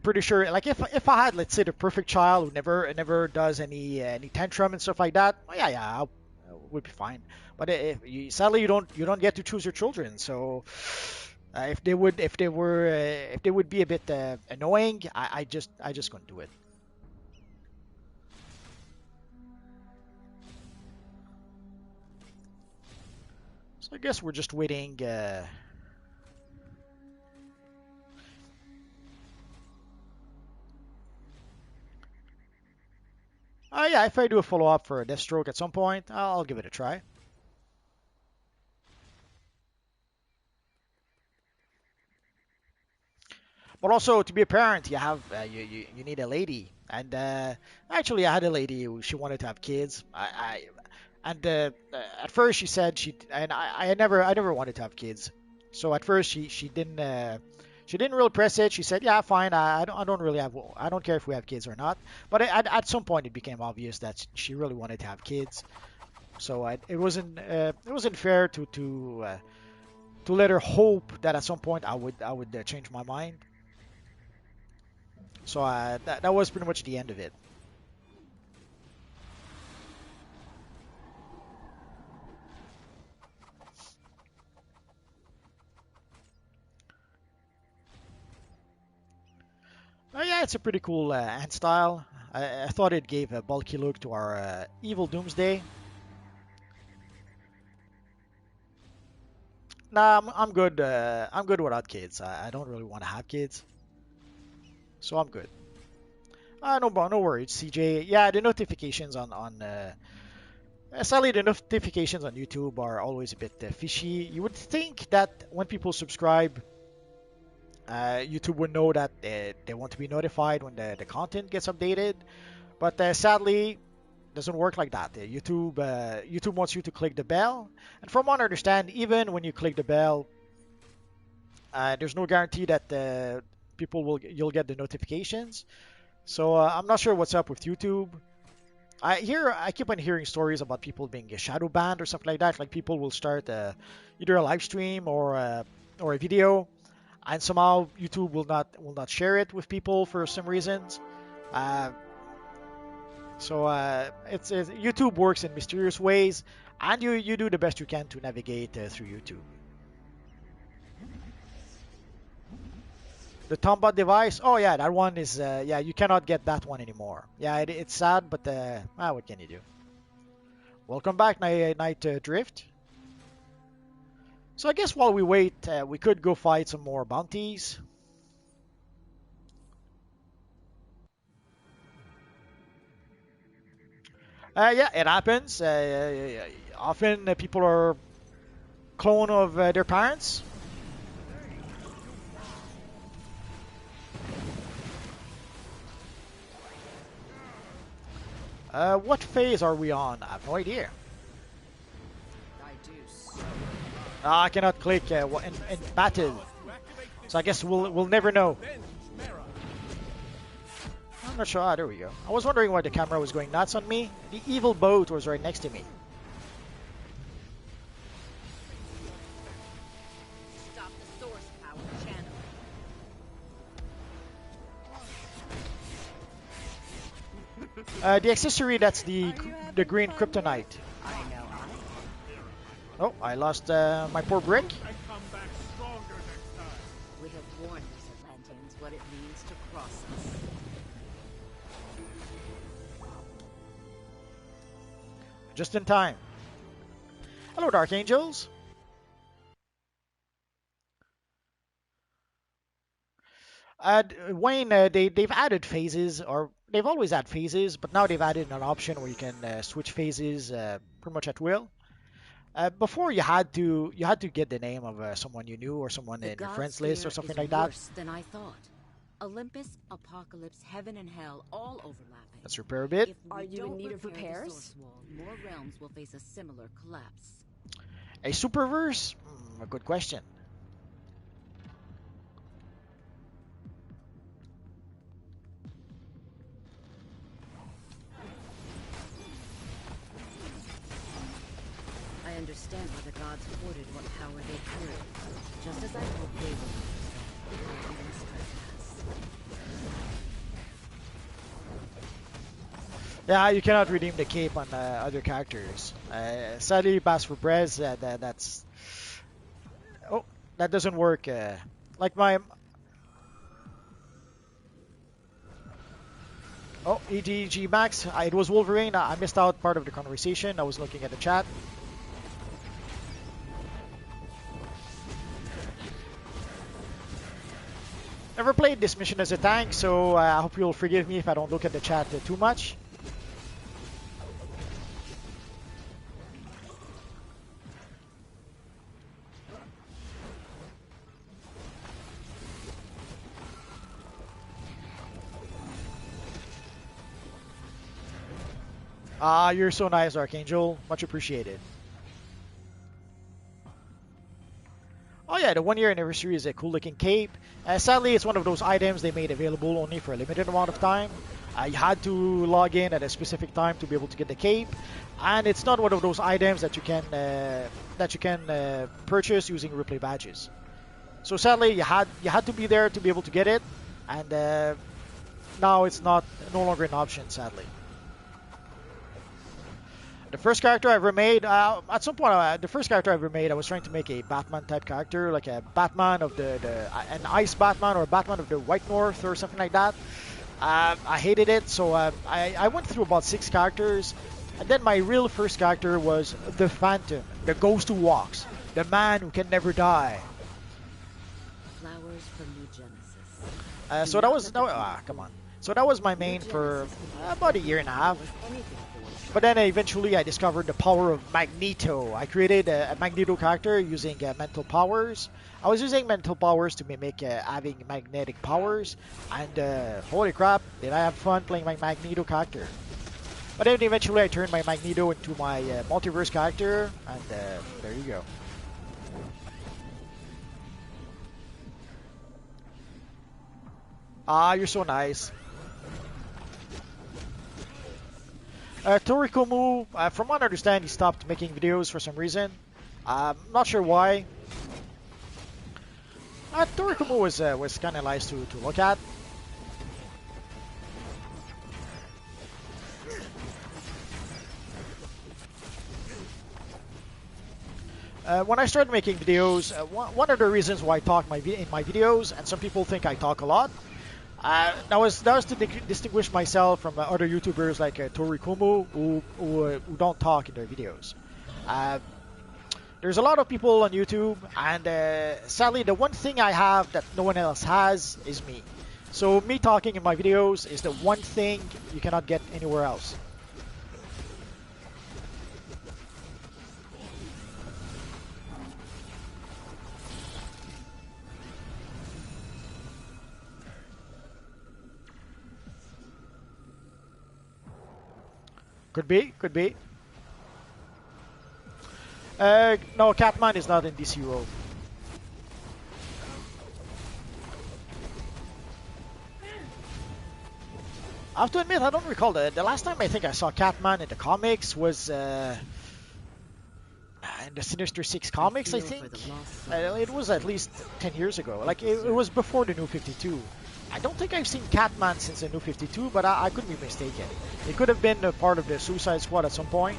pretty sure. Like if I had, let's say, the perfect child who never does any tantrum and stuff like that, well, yeah, would be fine. But sadly you don't get to choose your children. So if they would be a bit annoying, I just couldn't do it. So I guess we're just waiting. Yeah, if I do a follow-up for a Deathstroke at some point, I'll give it a try. But also, to be a parent, you have you need a lady. And actually, I had a lady who she wanted to have kids. And at first she said I never wanted to have kids. So at first she didn't really press it. She said, yeah, fine. I don't really have I don't care if we have kids or not. But at some point it became obvious that she really wanted to have kids. So it wasn't fair to let her hope that at some point I would change my mind. So that was pretty much the end of it. Yeah, it's a pretty cool hand style. I thought it gave a bulky look to our evil Doomsday. Nah, I'm good. I'm good without kids. I don't really want to have kids, so I'm good. No worries, CJ. Yeah, the notifications sadly the notifications on YouTube are always a bit fishy. You would think that when people subscribe, YouTube would know that they want to be notified when the content gets updated, but sadly, doesn't work like that. YouTube wants you to click the bell, and from what I understand, even when you click the bell, there's no guarantee that you'll get the notifications. So I'm not sure what's up with YouTube. I keep on hearing stories about people being shadow banned or something like that. Like people will start either a live stream or a video, and somehow YouTube will not share it with people for some reasons. Uh, it's YouTube works in mysterious ways, and you do the best you can to navigate through YouTube. The Tombat device, oh yeah, that one is yeah, you cannot get that one anymore. Yeah, it's sad, but what can you do? Welcome back, Night Drift. So I guess while we wait, we could go fight some more bounties. Yeah, it happens. Often people are clone of their parents. What phase are we on? I have no idea. I cannot click in battle, so I guess we'll never know. I'm not sure. Ah, there we go. I was wondering why the camera was going nuts on me. The evil boat was right next to me. Stop the source power channel. The accessory, that's the green kryptonite. I know. Oh, I lost my poor brick. We have warned these Atlanteans what it means to cross us. Just in time. Hello, Dark Angels. Wayne, they've added phases, or they've always had phases, but now they've added an option where you can switch phases pretty much at will. Before you had to get the name of someone you knew or someone in your friends list or something like that. Worse than I thought. Olympus, Apocalypse, Heaven, and Hell all overlapping. Let's repair a bit. If we Are you don't in need of repair the repairs? source wall, more realms will face a similar collapse. A superverse? A good question. I understand why the gods hoarded what power they could, just as I hoped they would understand how events trespass. Yeah, you cannot redeem the cape on other characters. Sadly, pass for Brez. That's oh, that doesn't work. Like my oh EDG Max. It was Wolverine. I missed out part of the conversation. I was looking at the chat. Never played this mission as a tank, so I hope you'll forgive me if I don't look at the chat too much. Ah, you're so nice, Archangel. Much appreciated. Oh yeah, the 1 year anniversary is a cool looking cape. Sadly, it's one of those items they made available only for a limited amount of time. You had to log in at a specific time to be able to get the cape, and it's not one of those items that you can purchase using replay badges. So sadly, you had to be there to be able to get it, and now it's no longer an option. Sadly. The first character I ever made, at some point, the first character I ever made, I was trying to make a Batman type character, like a Batman of an Ice Batman or a Batman of the White North or something like that. I hated it, so I went through about 6 characters, and then my real first character was the Phantom, the ghost who walks, the man who can never die. Flowers from New Genesis. So that was come on. So that was my main for about a year and a half. But then eventually I discovered the power of Magneto. I created a Magneto character using mental powers. I was using mental powers to mimic having magnetic powers. And holy crap, did I have fun playing my Magneto character. But then eventually I turned my Magneto into my Multiverse character. And there you go. Ah, you're so nice. Torikomu, from what I understand, he stopped making videos for some reason. I'm not sure why. Torikomu was kind of nice to look at. When I started making videos, one of the reasons why I talk in my videos, and some people think I talk a lot, that was to distinguish myself from other YouTubers like Torikomu who don't talk in their videos. There's a lot of people on YouTube, and sadly, the one thing I have that no one else has is me. So me talking in my videos is the one thing you cannot get anywhere else. Could be, could be. No, Catman is not in DCUO. I have to admit, I don't recall the last time I think I saw Catman in the comics was in the Sinister Six comics, I think. It was at least 10 years ago. Like, it was before the New 52. I don't think I've seen Catman since the New 52, but I could be mistaken. It could have been a part of the Suicide Squad at some point.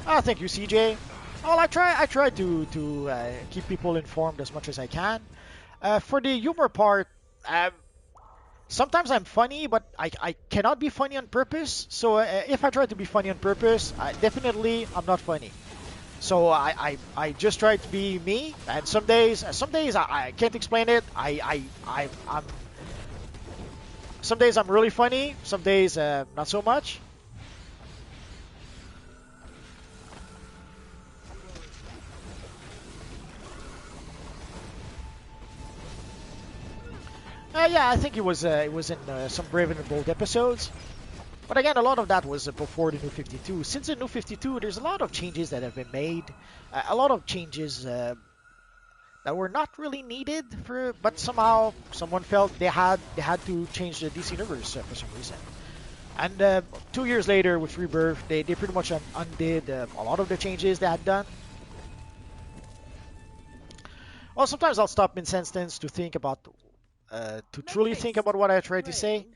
Thank you, CJ. Well, I try to keep people informed as much as I can. For the humor part, sometimes I'm funny, but I cannot be funny on purpose. So if I try to be funny on purpose, definitely I'm not funny. So I just try to be me, and some days I can't explain it. Some days I'm really funny, some days not so much. Yeah, I think it was in some Brave and Bold episodes. But again, a lot of that was before the New 52. Since the New 52, there's a lot of changes that have been made. A lot of changes that were not really needed, but somehow someone felt they had to change the DC Universe for some reason. And 2 years later, with Rebirth, they pretty much undid a lot of the changes they had done. Well, sometimes I'll stop mid-sentence to think about to truly think about what I try to say.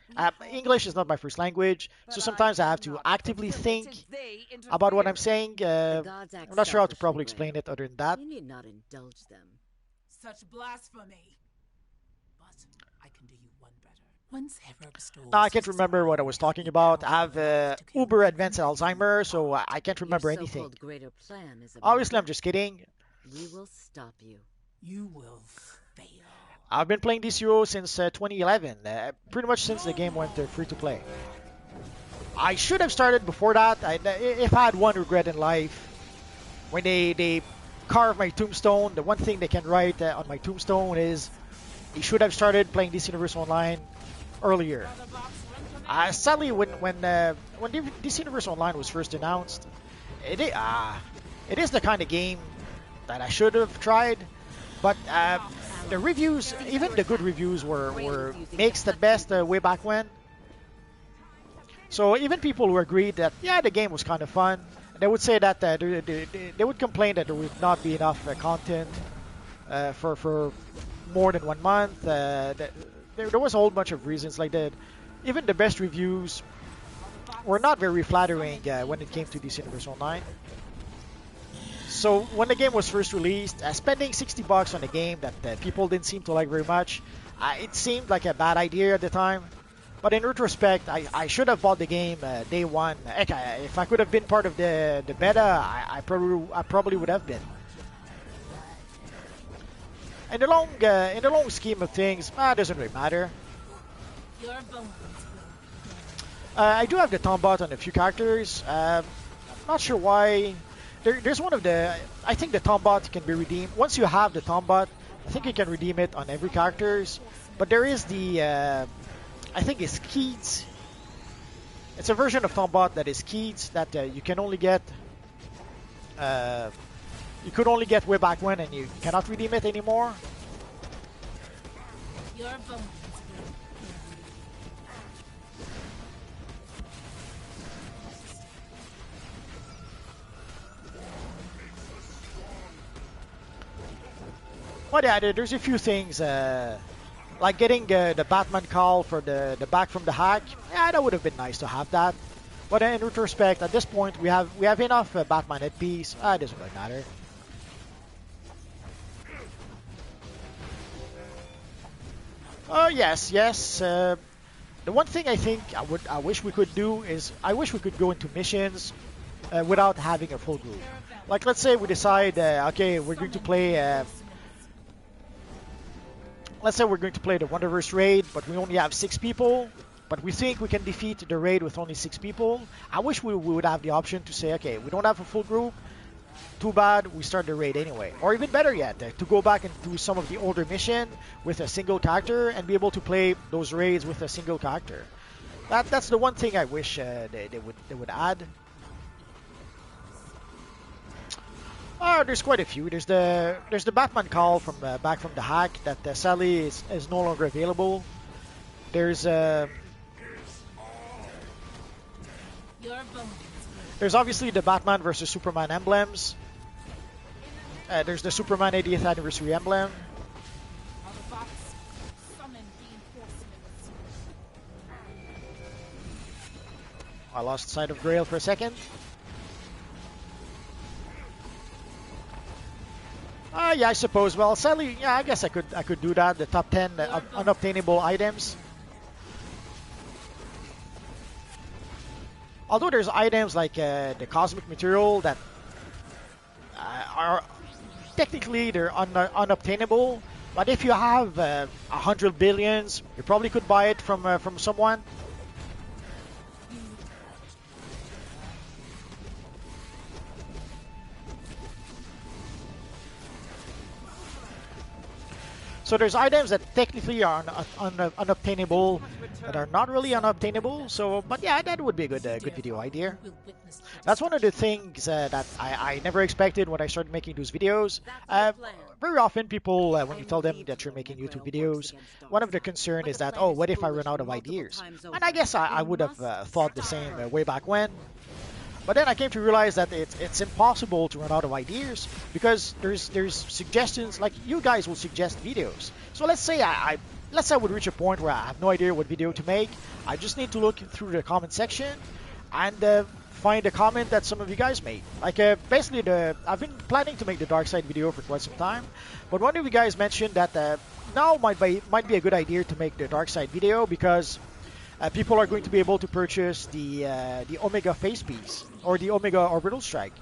English is not my first language, so sometimes I have to actively think about what I'm saying. I'm not sure how to properly explain it other than that. You need not indulge them. Such blasphemy. But I can do you one better. Once Hera bestowed No, I can't remember what I was talking about. I have uber advanced Alzheimer, so I can't remember anything. Greater plan is Obviously, I'm just kidding. We will stop you. You will fail. I've been playing DCUO since 2011, pretty much since the game went free to play. I should have started before that. If I had one regret in life, when they carve my tombstone, the one thing they can write on my tombstone is, you should have started playing DC Universe Online earlier. Sadly, when DC Universe Online was first announced, it is the kind of game that I should have tried, but the reviews, even the good reviews, were mixed at best way back when. So even people who agreed that yeah, the game was kind of fun, they would say that they would complain that there would not be enough content for more than 1 month. There was a whole bunch of reasons like that. Even the best reviews were not very flattering when it came to DC Universe Online. So when the game was first released, spending $60 on a game that people didn't seem to like very much, it seemed like a bad idea at the time. But in retrospect, I should have bought the game day one. If I could have been part of the beta, I probably would have been. In the long scheme of things, it doesn't really matter. Your bones I do have the Tombot on a few characters. Not sure why. There's one of the. I think the Tombot can be redeemed. Once you have the Tombot, I think you can redeem it on every characters. But there is the. I think it's Keats. It's a version of Tombot that is Keats that you can only get. You could only get way back when, and you cannot redeem it anymore. Your bones But yeah, there's a few things like getting the Batman call for the back from the hack. Yeah, that would have been nice to have that. But in retrospect, at this point, we have enough Batman at peace. It doesn't really matter. Yes. The one thing I think I wish we could do is I wish we could go into missions without having a full group. Like let's say we decide, okay, we're going to play. Let's say we're going to play the Wonderverse raid, but we only have 6 people. But we think we can defeat the raid with only 6 people. I wish we would have the option to say, okay, we don't have a full group. Too bad, we start the raid anyway. Or even better yet, to go back and do some of the older mission with a single character and be able to play those raids with a single character. That's the one thing I wish they would add. There's quite a few. There's the Batman call from back from the hack that sadly is no longer available. There's obviously the Batman versus Superman emblems. There's the Superman 80th anniversary emblem. I lost sight of Grail for a second. Yeah, I suppose. Well, sadly, yeah, I guess I could do that. The top 10 unobtainable items. Although there's items like the cosmic material that are technically they're unobtainable, but if you have 100 billions, you probably could buy it from someone. So there's items that technically are unobtainable, that are not really unobtainable. So, but yeah, that would be a good video idea. That's one of the things that I never expected when I started making those videos. Very often people, when you tell them that you're making YouTube videos, one of the concern is that, oh, what if I run out of ideas? And I guess I would have thought the same way back when. But then I came to realize that it's impossible to run out of ideas because there's suggestions, like you guys will suggest videos. So let's say I would reach a point where I have no idea what video to make. I just need to look through the comment section and find a comment that some of you guys made. Like basically I've been planning to make the dark side video for quite some time, but one of you guys mentioned that now might be a good idea to make the dark side video because people are going to be able to purchase the Omega face piece or the Omega orbital strike.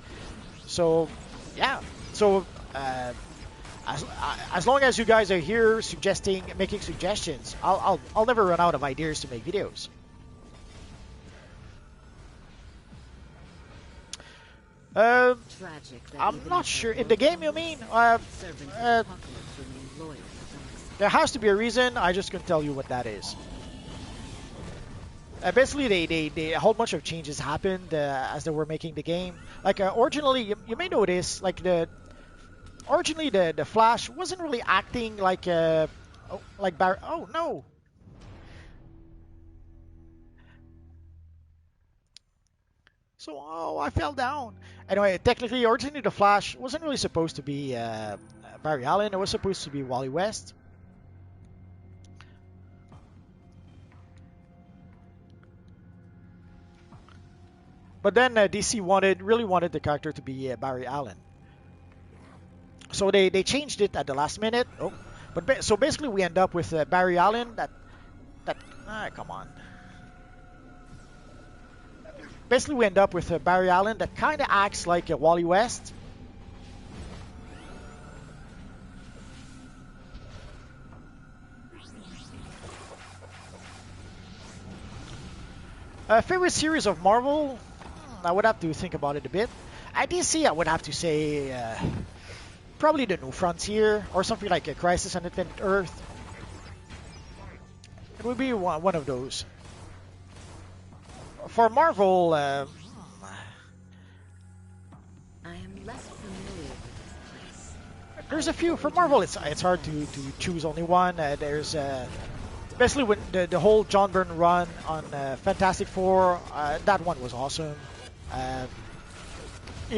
So yeah, so as long as you guys are here suggesting, making suggestions, I'll never run out of ideas to make videos. Tragic that I'm even not as sure. their In the game, you loyal mean? servants of Uh, Apocalypse remain loyal to Darkseid. there has to be a reason. I just couldn't tell you what that is. Basically, they a whole bunch of changes happened as they were making the game. Like originally, you may notice, like originally the Flash wasn't really acting like like Barry. Oh no! So I fell down. Anyway, technically, originally the Flash wasn't really supposed to be Barry Allen. It was supposed to be Wally West. But then DC really wanted the character to be Barry Allen. So they changed it at the last minute. Oh, but so basically we end up with Barry Allen. Come on. Basically we end up with Barry Allen that kind of acts like Wally West. Favorite series of Marvel? I would have to think about it a bit. At DC, I would have to say probably the New Frontier or something like a Crisis on Infinite Earth. It would be one of those. For Marvel, I am less familiar with this place. there's a few. For Marvel, it's hard to choose only one. There's basically when the whole John Byrne run on Fantastic Four, that one was awesome.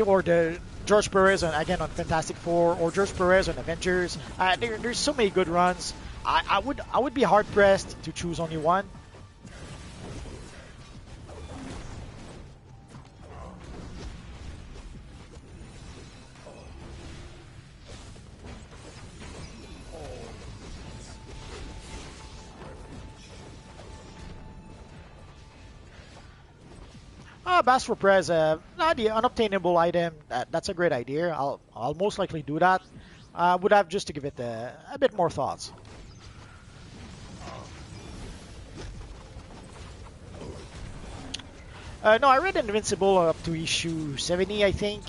Or the George Perez again on Fantastic Four, or George Perez on Avengers. There's so many good runs. I would be hard pressed to choose only one. Bass for Prez, not the unobtainable item. That's a great idea. I'll most likely do that. Would have just to give it a bit more thoughts. No, I read Invincible up to issue 70, I think.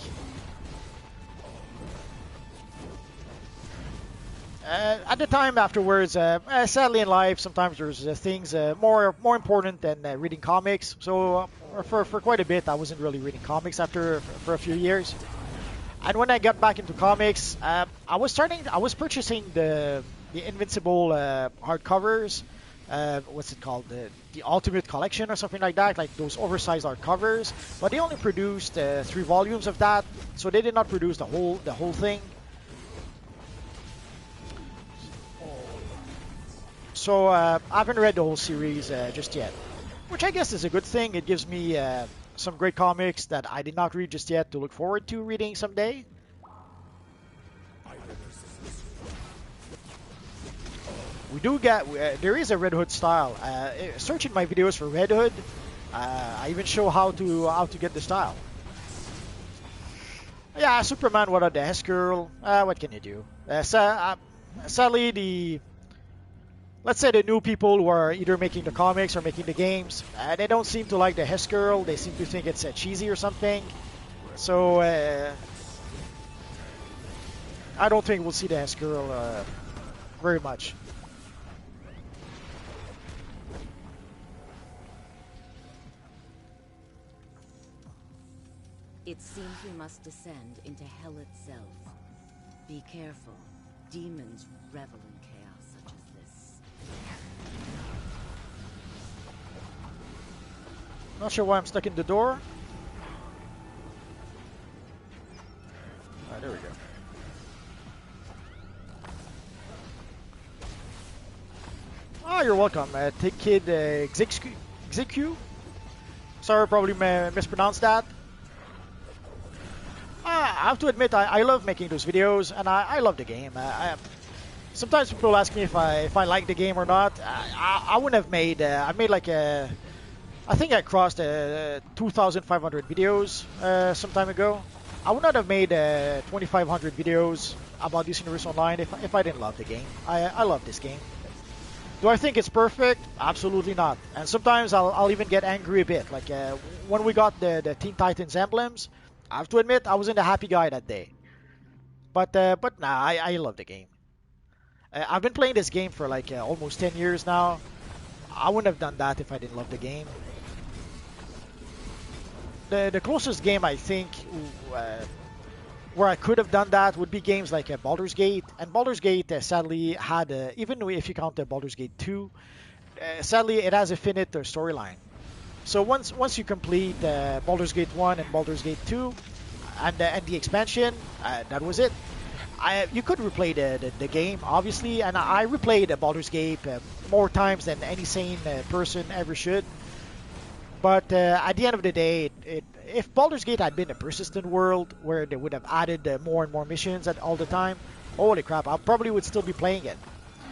At the time afterwards, sadly in life, sometimes there's things more important than reading comics. So for quite a bit, I wasn't really reading comics for a few years. And when I got back into comics, I was purchasing the Invincible hardcovers. What's it called? The Ultimate Collection or something like that, like those oversized hardcovers. But they only produced 3 volumes of that, so they did not produce the whole thing. So I haven't read the whole series just yet, which I guess is a good thing. It gives me some great comics that I did not read just yet to look forward to reading someday. We do get, there is a Red Hood style. Search in my videos for Red Hood. I even show how to get the style. Yeah, Superman, what a desk girl. What can you do? Sadly, let's say the new people who are either making the comics or making the games, they don't seem to like the Hess girl. They seem to think it's cheesy or something. So I don't think we'll see the Hess girl very much. It seems we must descend into hell itself. Be careful. Demons revel in chaos such as this. Not sure why I'm stuck in the door. There we go. Oh, you're welcome. Take Kid Xeq. Sorry, probably mispronounced that. I have to admit, I love making those videos, and I love the game. Sometimes people ask me if I like the game or not. I wouldn't have made. I made like a. I think I crossed 2,500 videos some time ago. I would not have made 2,500 videos about this Universe Online if I didn't love the game. I love this game. Do I think it's perfect? Absolutely not. And sometimes I'll even get angry a bit. Like when we got the Teen Titans emblems, I have to admit I wasn't a happy guy that day. But nah, I love the game. I've been playing this game for like almost 10 years now. I wouldn't have done that if I didn't love the game. The closest game I think where I could have done that would be games like Baldur's Gate. And Baldur's Gate sadly had, even if you count Baldur's Gate 2, sadly it has a finite storyline. So once you complete Baldur's Gate 1 and Baldur's Gate 2 and the expansion, that was it. You could replay the game, obviously, and I replayed Baldur's Gate more times than any sane person ever should. But at the end of the day, if Baldur's Gate had been a persistent world where they would have added more and more missions all the time, holy crap, I probably would still be playing it.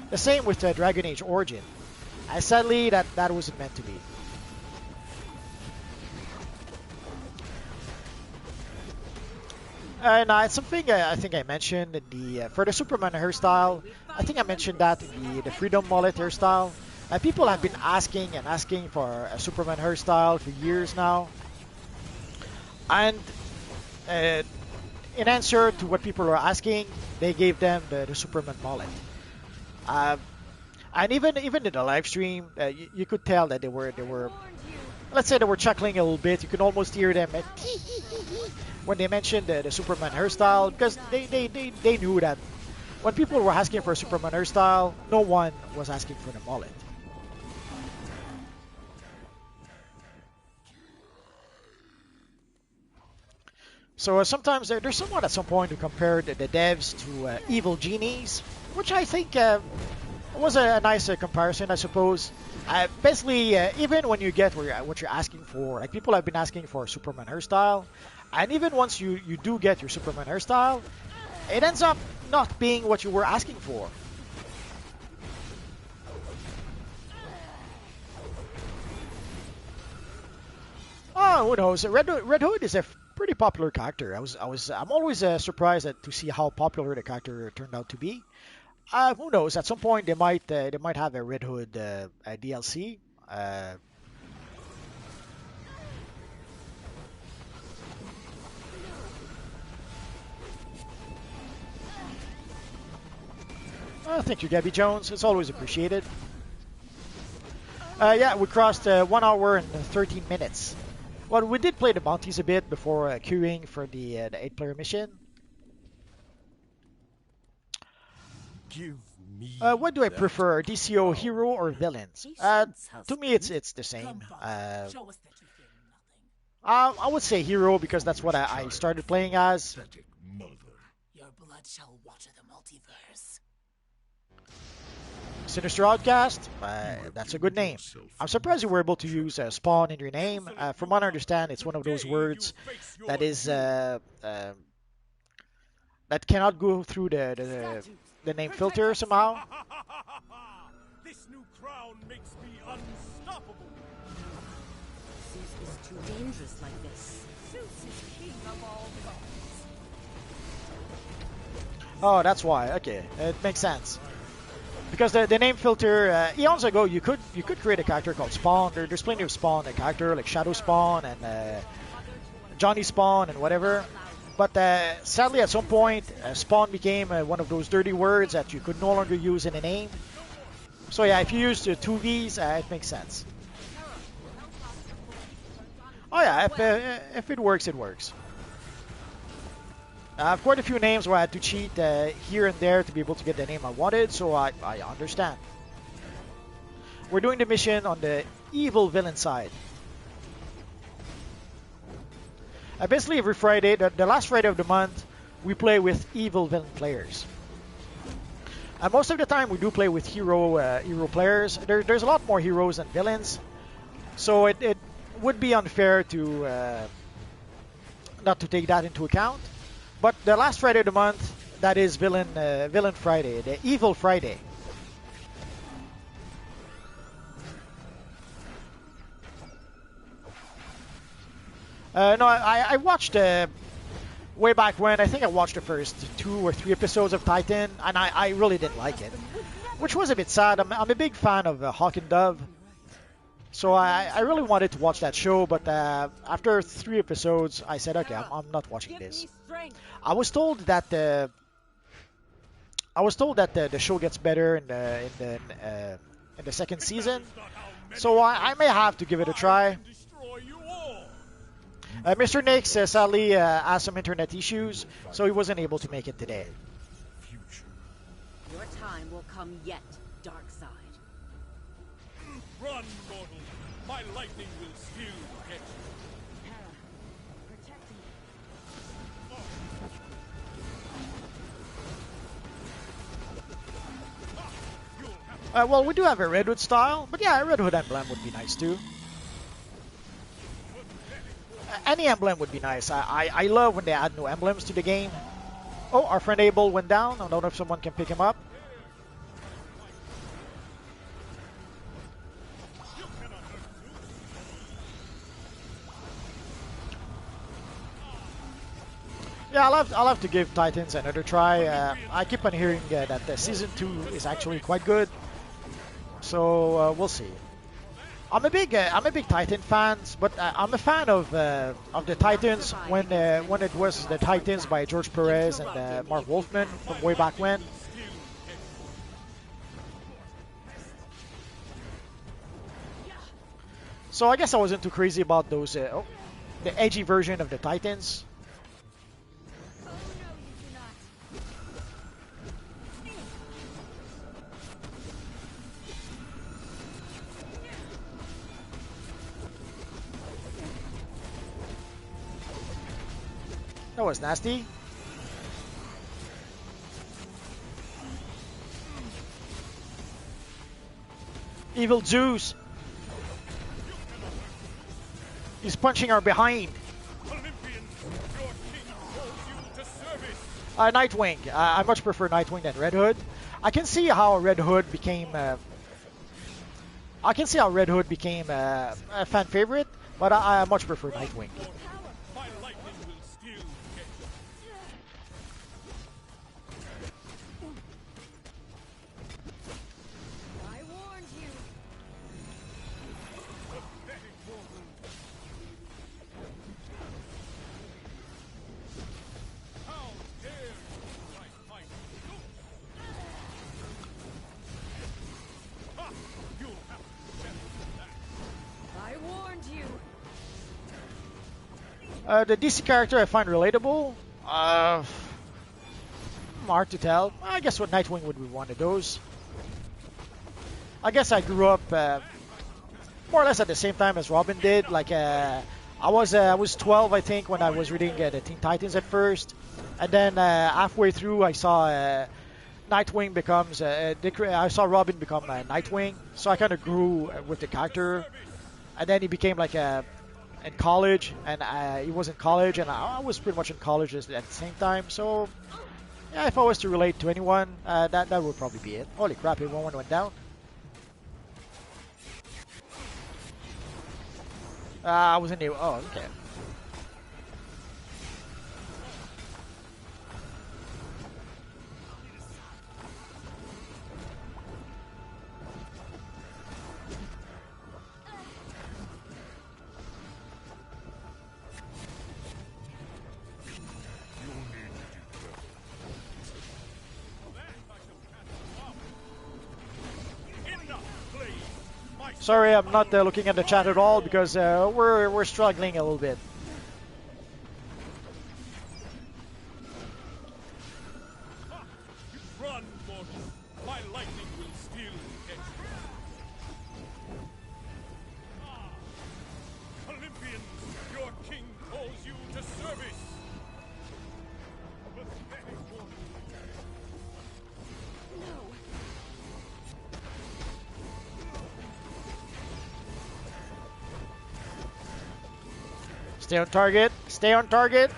The same with Dragon Age Origin. Sadly, that wasn't meant to be. And it's something I think I mentioned in for the Superman hairstyle. I think I mentioned that in the Freedom Mullet hairstyle. People have been asking and asking for a Superman hairstyle for years now. And in answer to what people are asking, they gave them the Superman mullet. And even in the live stream, you could tell that they were, let's say they were chuckling a little bit. You can almost hear them when they mentioned the Superman hairstyle, because they knew that when people were asking for a Superman hairstyle, no one was asking for the mullet. So sometimes there's someone at some point who compared the devs to evil genies, which I think was a nice comparison, I suppose. Basically, even when you get what you're asking for, like people have been asking for a Superman hairstyle, and even once you do get your Superman hairstyle, it ends up not being what you were asking for. Oh, who knows? Red Hood is a pretty popular character. I'm always surprised to see how popular the character turned out to be. Who knows? At some point they might have a Red Hood DLC. Thank you, Gabby Jones. It's always appreciated. Yeah, we crossed 1 hour and 13 minutes. Well, we did play the bounties a bit before queuing for the 8-player mission. Give me What do I that prefer, DCUO hero or villains? To me, it's the same. Come, Father, show us that you fear nothing. I would say hero because that's what I started playing as. Pathetic mother. Your blood shall water the multiverse. Sinister Outcast, that's a good name. I'm surprised you were able to use spawn in your name. From what I understand, it's one of those words that is that cannot go through the name filter somehow. This new crown makes me unstoppable. Zeus is too dangerous like this. Zeus is king of all gods. Oh, that's why. Okay, it makes sense. Because the name filter, eons ago, you could create a character called Spawn. There's plenty of Spawn, a character like Shadow Spawn and Johnny Spawn and whatever. But sadly, at some point, Spawn became one of those dirty words that you could no longer use in a name. So yeah, if you use two V's, it makes sense. Oh yeah, if it works, it works. I have quite a few names where I had to cheat here and there to be able to get the name I wanted, so I understand. We're doing the mission on the evil villain side. Basically, every Friday, the last Friday of the month, we play with evil villain players. Most of the time, we do play with hero players. There's a lot more heroes than villains, so it would be unfair to not to take that into account. But the last Friday of the month, that is Villain Friday, the Evil Friday. No, I watched way back when. I think I watched the first 2 or 3 episodes of Titan, and I really didn't like it, which was a bit sad. I'm a big fan of Hawk and Dove, so I really wanted to watch that show, but after 3 episodes, I said, okay, I'm not watching this. I was told that the show gets better in the second season, so I may have to give it a try. Mr. Nix sadly has some internet issues, so he wasn't able to make it today. Your time will come yet, dark side. Run, mortal! My lightning will still get you. Protecting. Well, we do have a Red Hood style, but yeah, a Red Hood emblem would be nice too. Any emblem would be nice. I love when they add new emblems to the game. Oh, our friend Abel went down. I don't know if someone can pick him up. Yeah, I'll have to give Titans another try. I keep on hearing that Season 2 is actually quite good. So we'll see. I'm a big Titan fan, but I'm a fan of the Titans when it was the Titans by George Perez and Mark Wolfman from way back when. So I guess I wasn't too crazy about those the edgy version of the Titans. That was nasty. Evil Zeus. He's punching our behind. Nightwing. I much prefer Nightwing than Red Hood. I can see how Red Hood became. I can see how Red Hood became a fan favorite, but I much prefer Nightwing. The DC character I find relatable. Hard to tell. I guess what Nightwing would be one of those. I guess I grew up more or less at the same time as Robin did. Like I was 12, I think, when I was reading the Teen Titans at first, and then halfway through I saw Nightwing becomes. I saw Robin become Nightwing, so I kind of grew with the character, and then he became like a. In college, and he was in college, and I was pretty much in college at the same time. So, yeah, if I was to relate to anyone, that would probably be it. Holy crap! Everyone went down. I wasn't able. Oh, okay. Sorry, I'm not looking at the chat at all because we're struggling a little bit. Run, mortal! My lightning will still catch you. Olympians, your king calls you to service. Stay on target. Stay on target.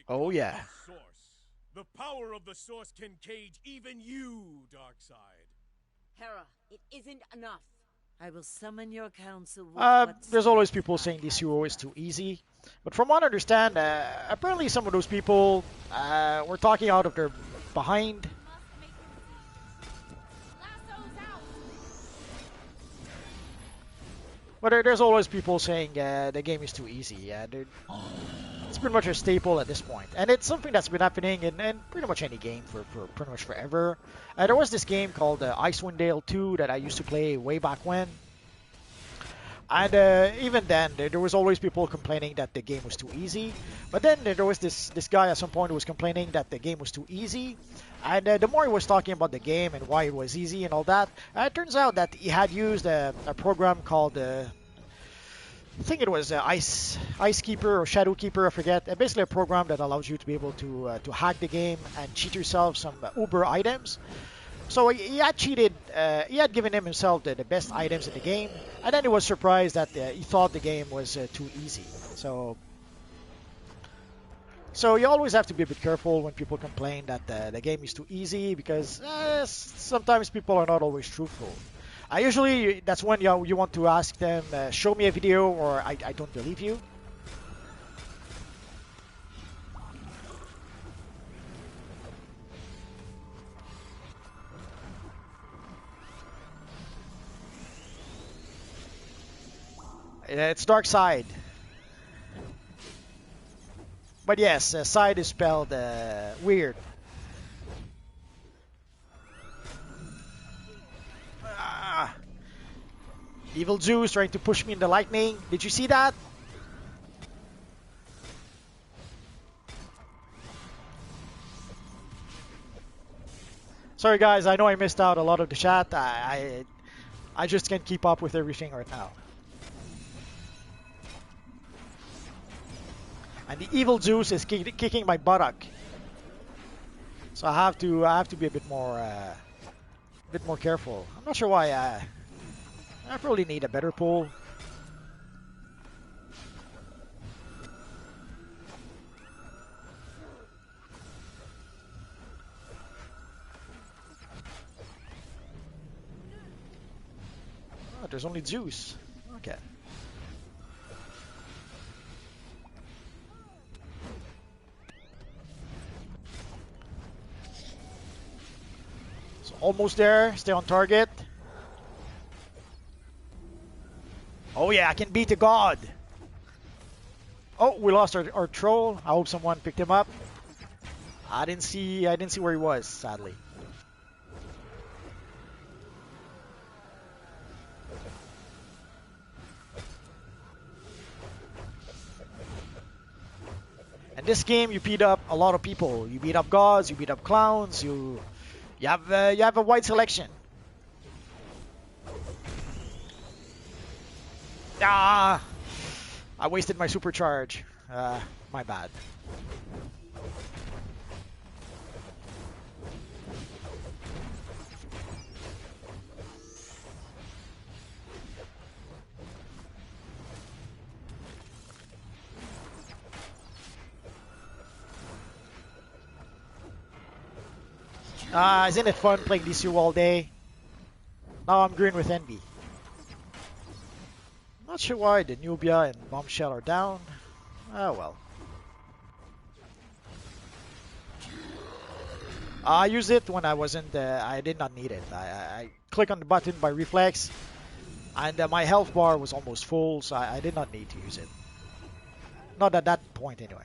Oh yeah. Source. The power of the source can cage even you, Darkseid. Hera, it isn't enough. I will summon your council with There's always strength people I saying have DCUO is left. too easy, but from what I understand, apparently some of those people were talking out of their behind. But there's always people saying the game is too easy. It's pretty much a staple at this point, and it's something that's been happening in pretty much any game for pretty much forever. There was this game called Icewind Dale 2 that I used to play way back when. And even then, there was always people complaining that the game was too easy. But then there was this guy at some point who was complaining that the game was too easy. And the more he was talking about the game and why it was easy and all that, it turns out that he had used a program called, I think it was Ice Keeper or Shadow Keeper, I forget. Basically a program that allows you to be able to hack the game and cheat yourself some Uber items. So he had cheated, he had given himself the best items in the game, and then he was surprised that he thought the game was too easy. So you always have to be a bit careful when people complain that the game is too easy, because sometimes people are not always truthful. Usually that's when you want to ask them, show me a video, or I don't believe you. It's Darkseid. But yes, side is spelled weird. Ah. Evil Zeus trying to push me in the lightning. Did you see that? Sorry guys, I know I missed out a lot of the chat. I just can't keep up with everything right now. And the evil Zeus is kicking my buttock, so I have to be a bit more careful. I'm not sure why. I probably need a better pull. Oh, there's only Zeus. Okay. Almost there. Stay on target. Oh yeah, I can beat the god. Oh, we lost our troll. I hope someone picked him up. I didn't see where he was, sadly. In this game, you beat up a lot of people. You beat up gods. You beat up clowns. You have a wide selection. Ah! I wasted my supercharge. My bad. Isn't it fun playing DCU all day? Now I'm green with envy. Not sure why the Nubia and Bombshell are down. Oh well. I used it when I wasn't. I did not need it. I click on the button by reflex, and my health bar was almost full, so I did not need to use it. Not at that point, anyway.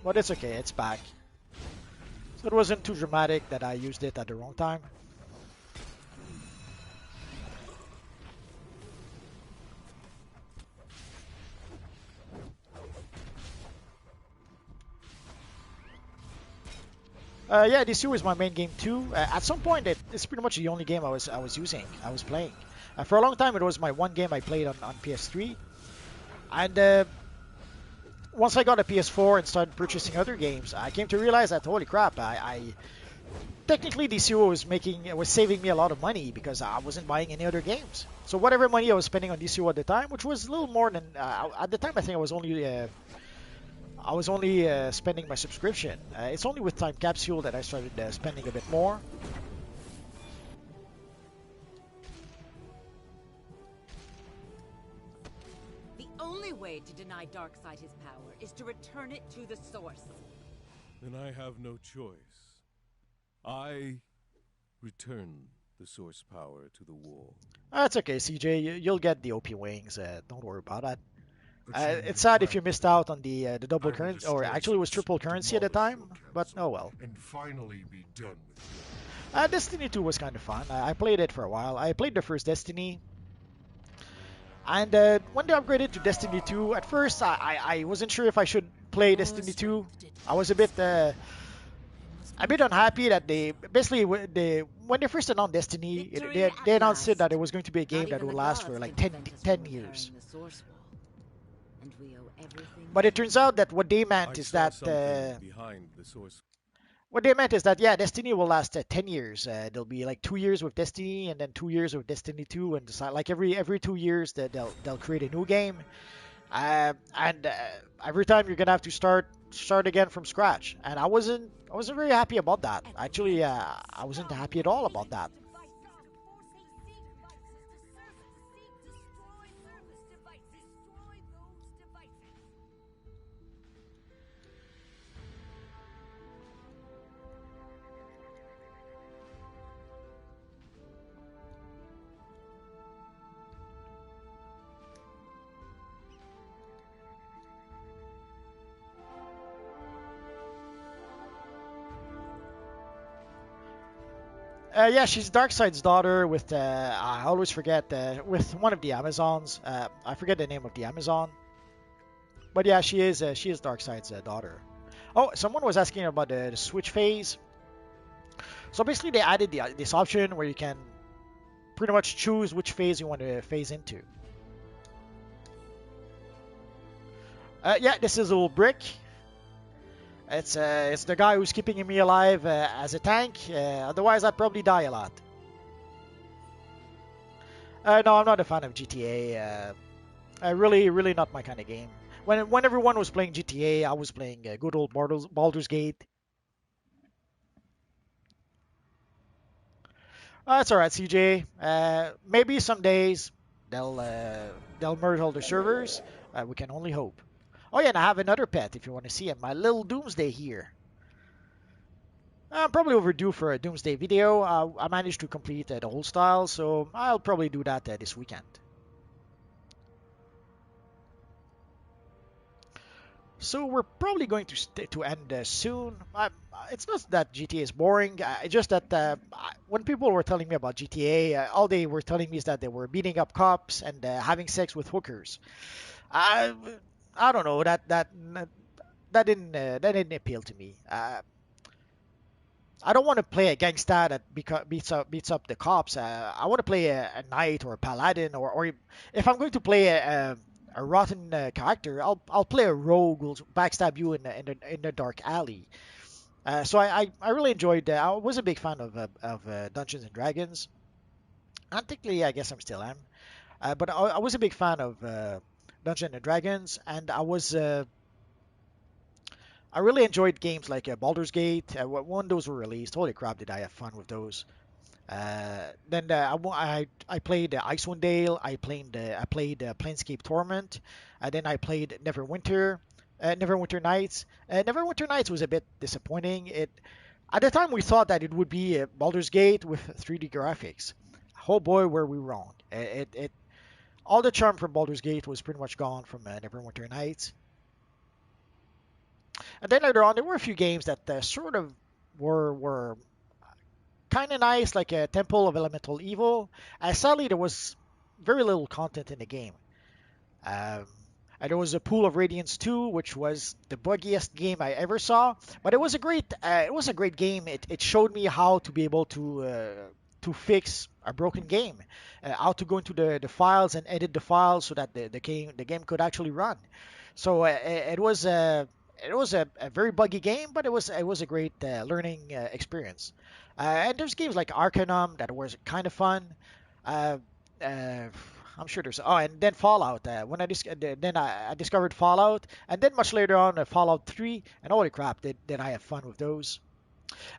But it's okay, it's back. So it wasn't too dramatic that I used it at the wrong time. Yeah, DCU is my main game too. At some point, it's pretty much the only game I was playing. For a long time, it was my one game I played on PS3. And once I got a PS4 and started purchasing other games, I came to realize that, holy crap, technically DCUO was saving me a lot of money because I wasn't buying any other games. So whatever money I was spending on DCUO at the time, which was a little more than at the time, I think I was only spending my subscription. It's only with Time Capsule that I started spending a bit more. The only way to deny Darkseid his power is to return it to the source. Then I have no choice. I return the source power to the wall. That's okay, CJ. You'll get the OP wings. Don't worry about that. The chain It's is sad if you bound. missed out on the double I will currency, or destroy actually it was Zeus, triple currency at the demolish time. your But capsule, oh well. And finally be done with you. Destiny 2 was kind of fun. I played it for a while. I played the first Destiny, and when they upgraded to Destiny 2, at first I wasn't sure if I should play Destiny 2. I was a bit unhappy that they basically when they first announced Destiny, Victory they at announced it that it last. was going to be a game Not that even would the last gods for like can 10, prevent us 10 from years. repairing the source wall. And we owe everything But it turns out that what they I meant is saw that something behind the source. yeah, Destiny will last 10 years. There'll be like 2 years with Destiny, and then 2 years with Destiny 2, and like every 2 years that they'll create a new game. And every time you're gonna have to start again from scratch. And I wasn't very happy about that. Actually, I wasn't happy at all about that. Yeah, she's Darkseid's daughter with I always forget with one of the Amazons. I forget the name of the Amazon, but yeah, she is Darkseid's daughter. Oh, someone was asking about the switch phase. So basically, they added this option where you can pretty much choose which phase you want to phase into. Yeah, this is a little brick. It's the guy who's keeping me alive as a tank. Otherwise, I'd probably die a lot. No, I'm not a fan of GTA. Really not my kind of game. When everyone was playing GTA, I was playing good old Baldur's Gate. That's all right, CJ. Maybe some days they'll merge all the servers. We can only hope. Oh yeah, and I have another pet if you want to see him. My little Doomsday here. I'm probably overdue for a Doomsday video. I managed to complete the whole style, so I'll probably do that this weekend. So we're probably going to end soon. It's not that GTA is boring. It's just that when people were telling me about GTA, all they were telling me is that they were beating up cops and having sex with hookers. I I don't know that didn't appeal to me. I don't want to play a gangsta that beats up the cops. I want to play a knight or a paladin, or if I'm going to play a rotten character, I'll play a rogue who'll backstab you in the dark alley. So I really enjoyed. I was a big fan of Dungeons and Dragons. And technically, I guess I'm still am. But I was a big fan of Dungeons and Dragons, and I really enjoyed games like Baldur's Gate. When those were released, holy crap, did I have fun with those! Then I played Icewind Dale. I played Planescape Torment. Then I played Neverwinter Nights. Neverwinter Nights was a bit disappointing. It At the time we thought that it would be Baldur's Gate with 3D graphics. Oh boy, were we wrong. All the charm from Baldur's Gate was pretty much gone from Neverwinter Nights. And then later on, there were a few games that sort of were kind of nice, like Temple of Elemental Evil. Sadly, there was very little content in the game. Um, and there was a Pool of Radiance 2, which was the buggiest game I ever saw. But it was a great game. It showed me how to be able to fix a broken game, how to go into the files and edit the files so that the game could actually run. So it was a very buggy game, but it was a great learning experience. And there's games like Arcanum that was kind of fun. Uh, uh, I'm sure there's. Oh, and then Fallout. When I then I discovered Fallout, and then much later on Fallout 3, and holy crap, did I have fun with those.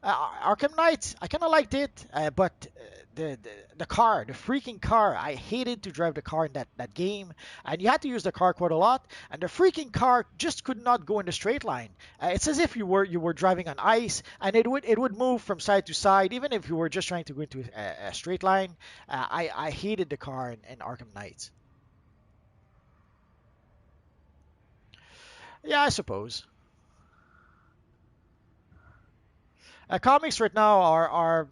Arkham Knight, I kind of liked it, but the car, the freaking car, I hated to drive the car in that game, and you had to use the car quite a lot, and the freaking car just could not go in the straight line. It's as if you were driving on ice, and it would move from side to side, even if you were just trying to go into a straight line. I hated the car in Arkham Knight. Yeah, I suppose. Comics right now are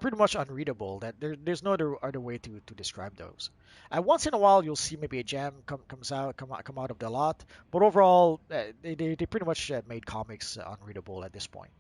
pretty much unreadable. That there's no other way to describe those. Once in a while, you'll see maybe a gem come out of the lot, but overall, they pretty much made comics unreadable at this point.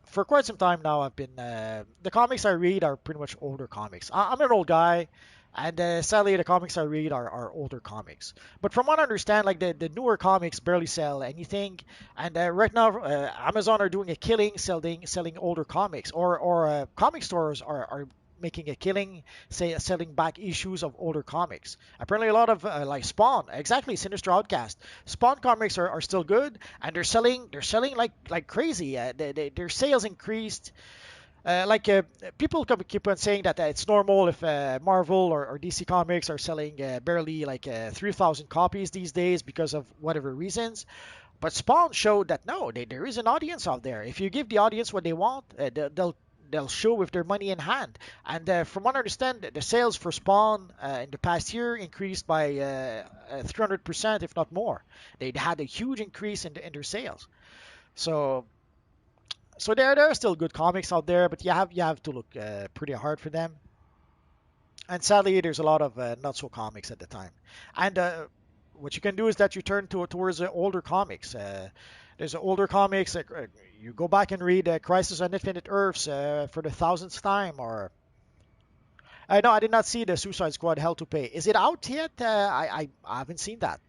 For quite some time now, I've been the comics I read are pretty much older comics. I'm an old guy, and sadly, the comics I read are older comics. But from what I understand, like the newer comics barely sell anything, and right now, Amazon are doing a killing selling older comics, or comic stores are making a killing, say selling back issues of older comics. Apparently, a lot of like Spawn, exactly, Sinister Outcast. Spawn comics are still good, and they're selling like crazy. Their sales increased. People keep on saying that it's normal if Marvel or DC Comics are selling barely like 3,000 copies these days because of whatever reasons. But Spawn showed that no, there is an audience out there. If you give the audience what they want, they'll show with their money in hand. And from what I understand, the sales for Spawn in the past year increased by 300%, if not more. They had a huge increase in their sales. So there are still good comics out there, but you have to look pretty hard for them. And sadly, there's a lot of not so comics at the time. And what you can do is that you turn towards older comics. There's older comics. You go back and read Crisis on Infinite Earths for the thousandth time, or no, I did not see the Suicide Squad Hell to Pay. Is it out yet? I haven't seen that.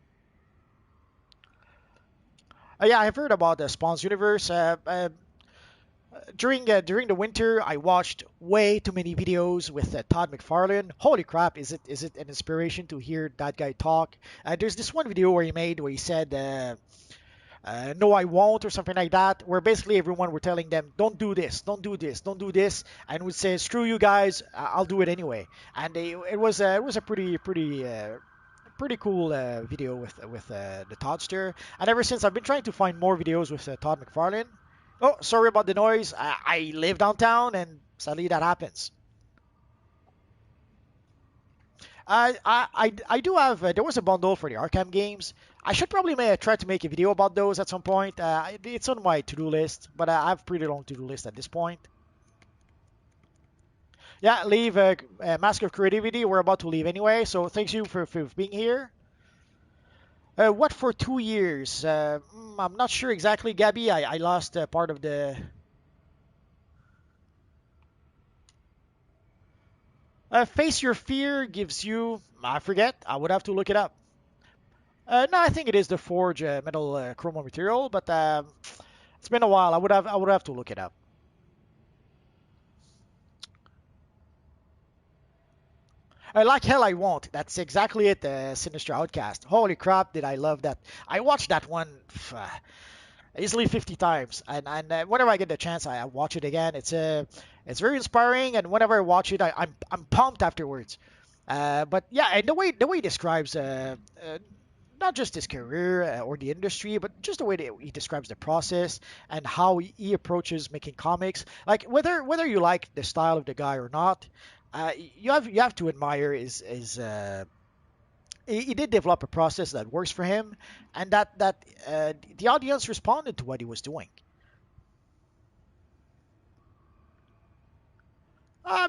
Yeah, I've heard about the Spawn's universe. During the winter, I watched way too many videos with Todd McFarlane. Holy crap! Is it an inspiration to hear that guy talk? There's this one video where he made where he said, "No, I won't," or something like that. Where basically everyone were telling them, "Don't do this, don't do this, don't do this," and would say, "Screw you guys, I'll do it anyway." And it was a pretty cool video with the Toddster. And ever since, I've been trying to find more videos with Todd McFarlane. Oh, sorry about the noise. I live downtown, and sadly that happens. I do have. There was a bundle for the Arkham games. I should probably try to make a video about those at some point. It's on my to-do list, but I have a pretty long to-do list at this point. Yeah, leave Mask of Creativity. We're about to leave anyway, so thanks you for being here. What for 2 years? I'm not sure exactly, Gabby. I lost part of the. Face Your Fear gives you. I forget. I would have to look it up. No, I think it is the Forge metal chromo material, but it's been a while. I would have to look it up. Like hell, I won't. That's exactly it. Sinister Outcast. Holy crap, did I love that? I watched that one easily 50 times, and whenever I get the chance, I watch it again. It's very inspiring, and whenever I watch it, I'm pumped afterwards. But yeah, and the way he describes not just his career or the industry, but just the way that he describes the process and how he approaches making comics. Like whether you like the style of the guy or not, you have to admire his. He did develop a process that works for him, and that the audience responded to what he was doing.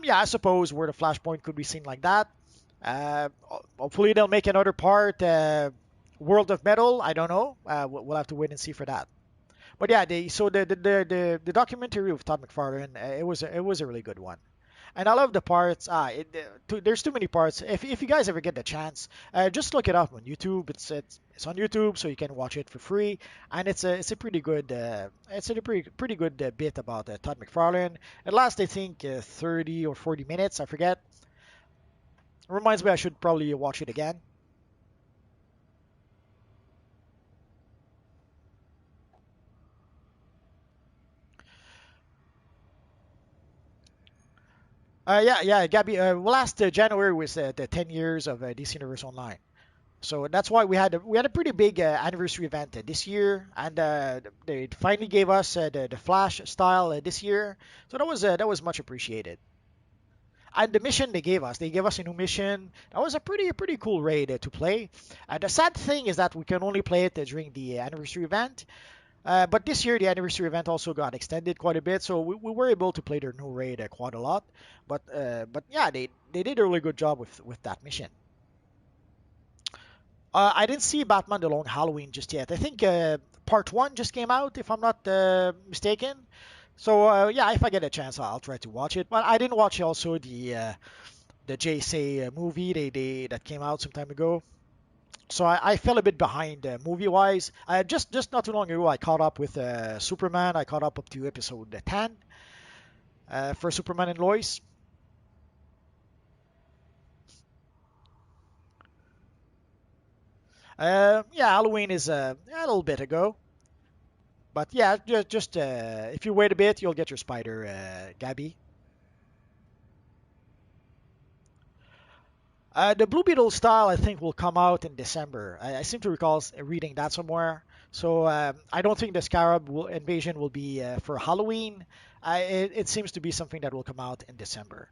Yeah, I suppose where the Flashpoint could be seen like that. Hopefully they'll make another part. World of Metal. I don't know. We'll have to wait and see for that. But yeah, the documentary of Todd McFarlane, it was a really good one. And I love the parts. There's too many parts. If you guys ever get the chance, just look it up on YouTube. It's on YouTube, so you can watch it for free. And it's a pretty good pretty good bit about Todd McFarlane. It lasts I think 30 or 40 minutes. I forget. Reminds me I should probably watch it again. Yeah, Gabby. Last January was the 10 years of DC Universe Online. So that's why we had a pretty big anniversary event this year, and they finally gave us the Flash style this year. So that was much appreciated. And the mission they gave us a new mission. That was a pretty cool raid to play. The sad thing is that we can only play it during the anniversary event. But this year the anniversary event also got extended quite a bit, so we were able to play their new raid quite a lot. But yeah, they did a really good job with that mission. I didn't see Batman: The Long Halloween just yet. I think part one just came out, if I'm not mistaken. So yeah, if I get a chance, I'll try to watch it. But I didn't watch also the JSA movie that came out some time ago. So I fell a bit behind movie wise. Just not too long ago, I caught up with Superman. I caught up to episode 10 for Superman and Lois. Yeah, Halloween is a little bit ago. But yeah, just if you wait a bit, you'll get your spider, Gabby. The Blue Beetle style, I think, will come out in December. I seem to recall reading that somewhere. So I don't think the invasion will be for Halloween. It seems to be something that will come out in December.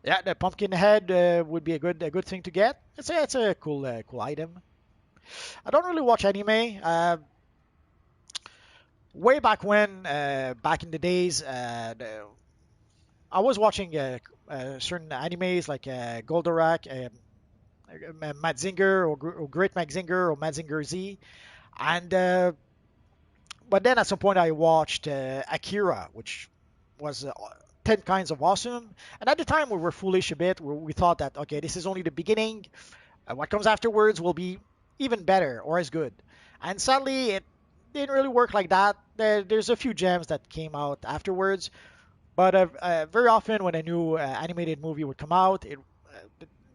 Yeah, the pumpkin head would be a good thing to get. It's a cool item. I don't really watch anime. Way back when, back in the days, I was watching certain animes like Goldorak, Mazinger or Great Mazinger or Mazinger Z, and but then at some point I watched Akira, which was 10 kinds of awesome. And at the time we were foolish a bit. We thought that okay, this is only the beginning. What comes afterwards will be even better or as good. And sadly, it didn't really work like that. There's a few gems that came out afterwards, but very often when a new animated movie would come out,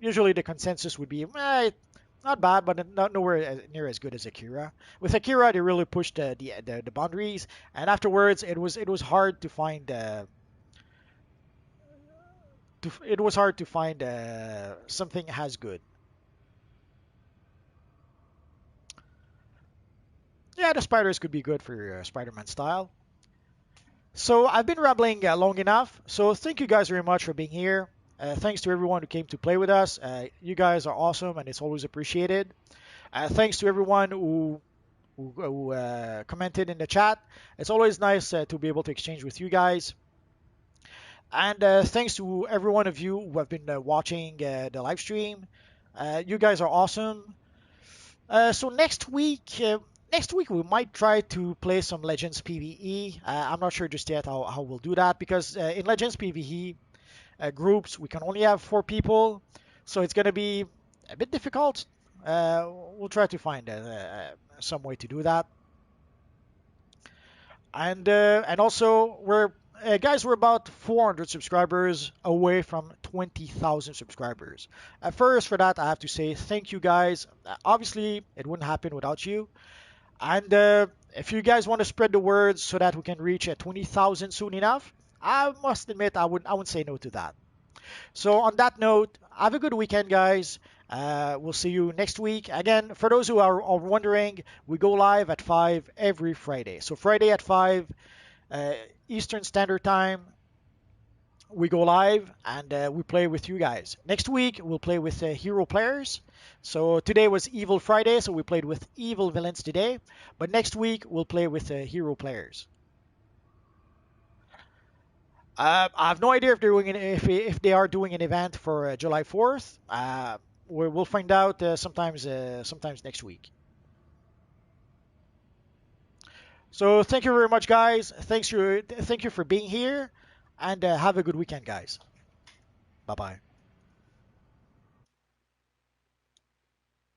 usually the consensus would be, not bad, but not nowhere near as good as Akira. With Akira, they really pushed the boundaries, and afterwards, it was hard to find something as good. Yeah, the spiders could be good for your Spider-Man style. So I've been rambling long enough. So thank you guys very much for being here. Thanks to everyone who came to play with us. You guys are awesome, and it's always appreciated. Thanks to everyone who commented in the chat. It's always nice to be able to exchange with you guys. And thanks to every one of you who have been watching the live stream. You guys are awesome. So next week we might try to play some Legends PvE. I'm not sure just yet how we'll do that because in Legends PvE groups we can only have 4 people, so it's gonna be a bit difficult. We'll try to find some way to do that. And also we're about 400 subscribers away from 20,000 subscribers. First, for that, I have to say thank you guys. Obviously, it wouldn't happen without you. And if you guys want to spread the word so that we can reach 20,000 soon enough, I must admit I wouldn't say no to that. So on that note, have a good weekend, guys. We'll see you next week. Again, for those who are wondering, we go live at 5 every Friday. So Friday at 5 uh, Eastern Standard Time, we go live and we play with you guys. Next week, we'll play with hero players. So today was Evil Friday, so we played with evil villains today. But next week, we'll play with hero players. I have no idea if they're doing if they are doing an event for July 4th. We'll find out sometimes next week. So thank you very much, guys. Thank you for being here. and have a good weekend, guys. Bye bye.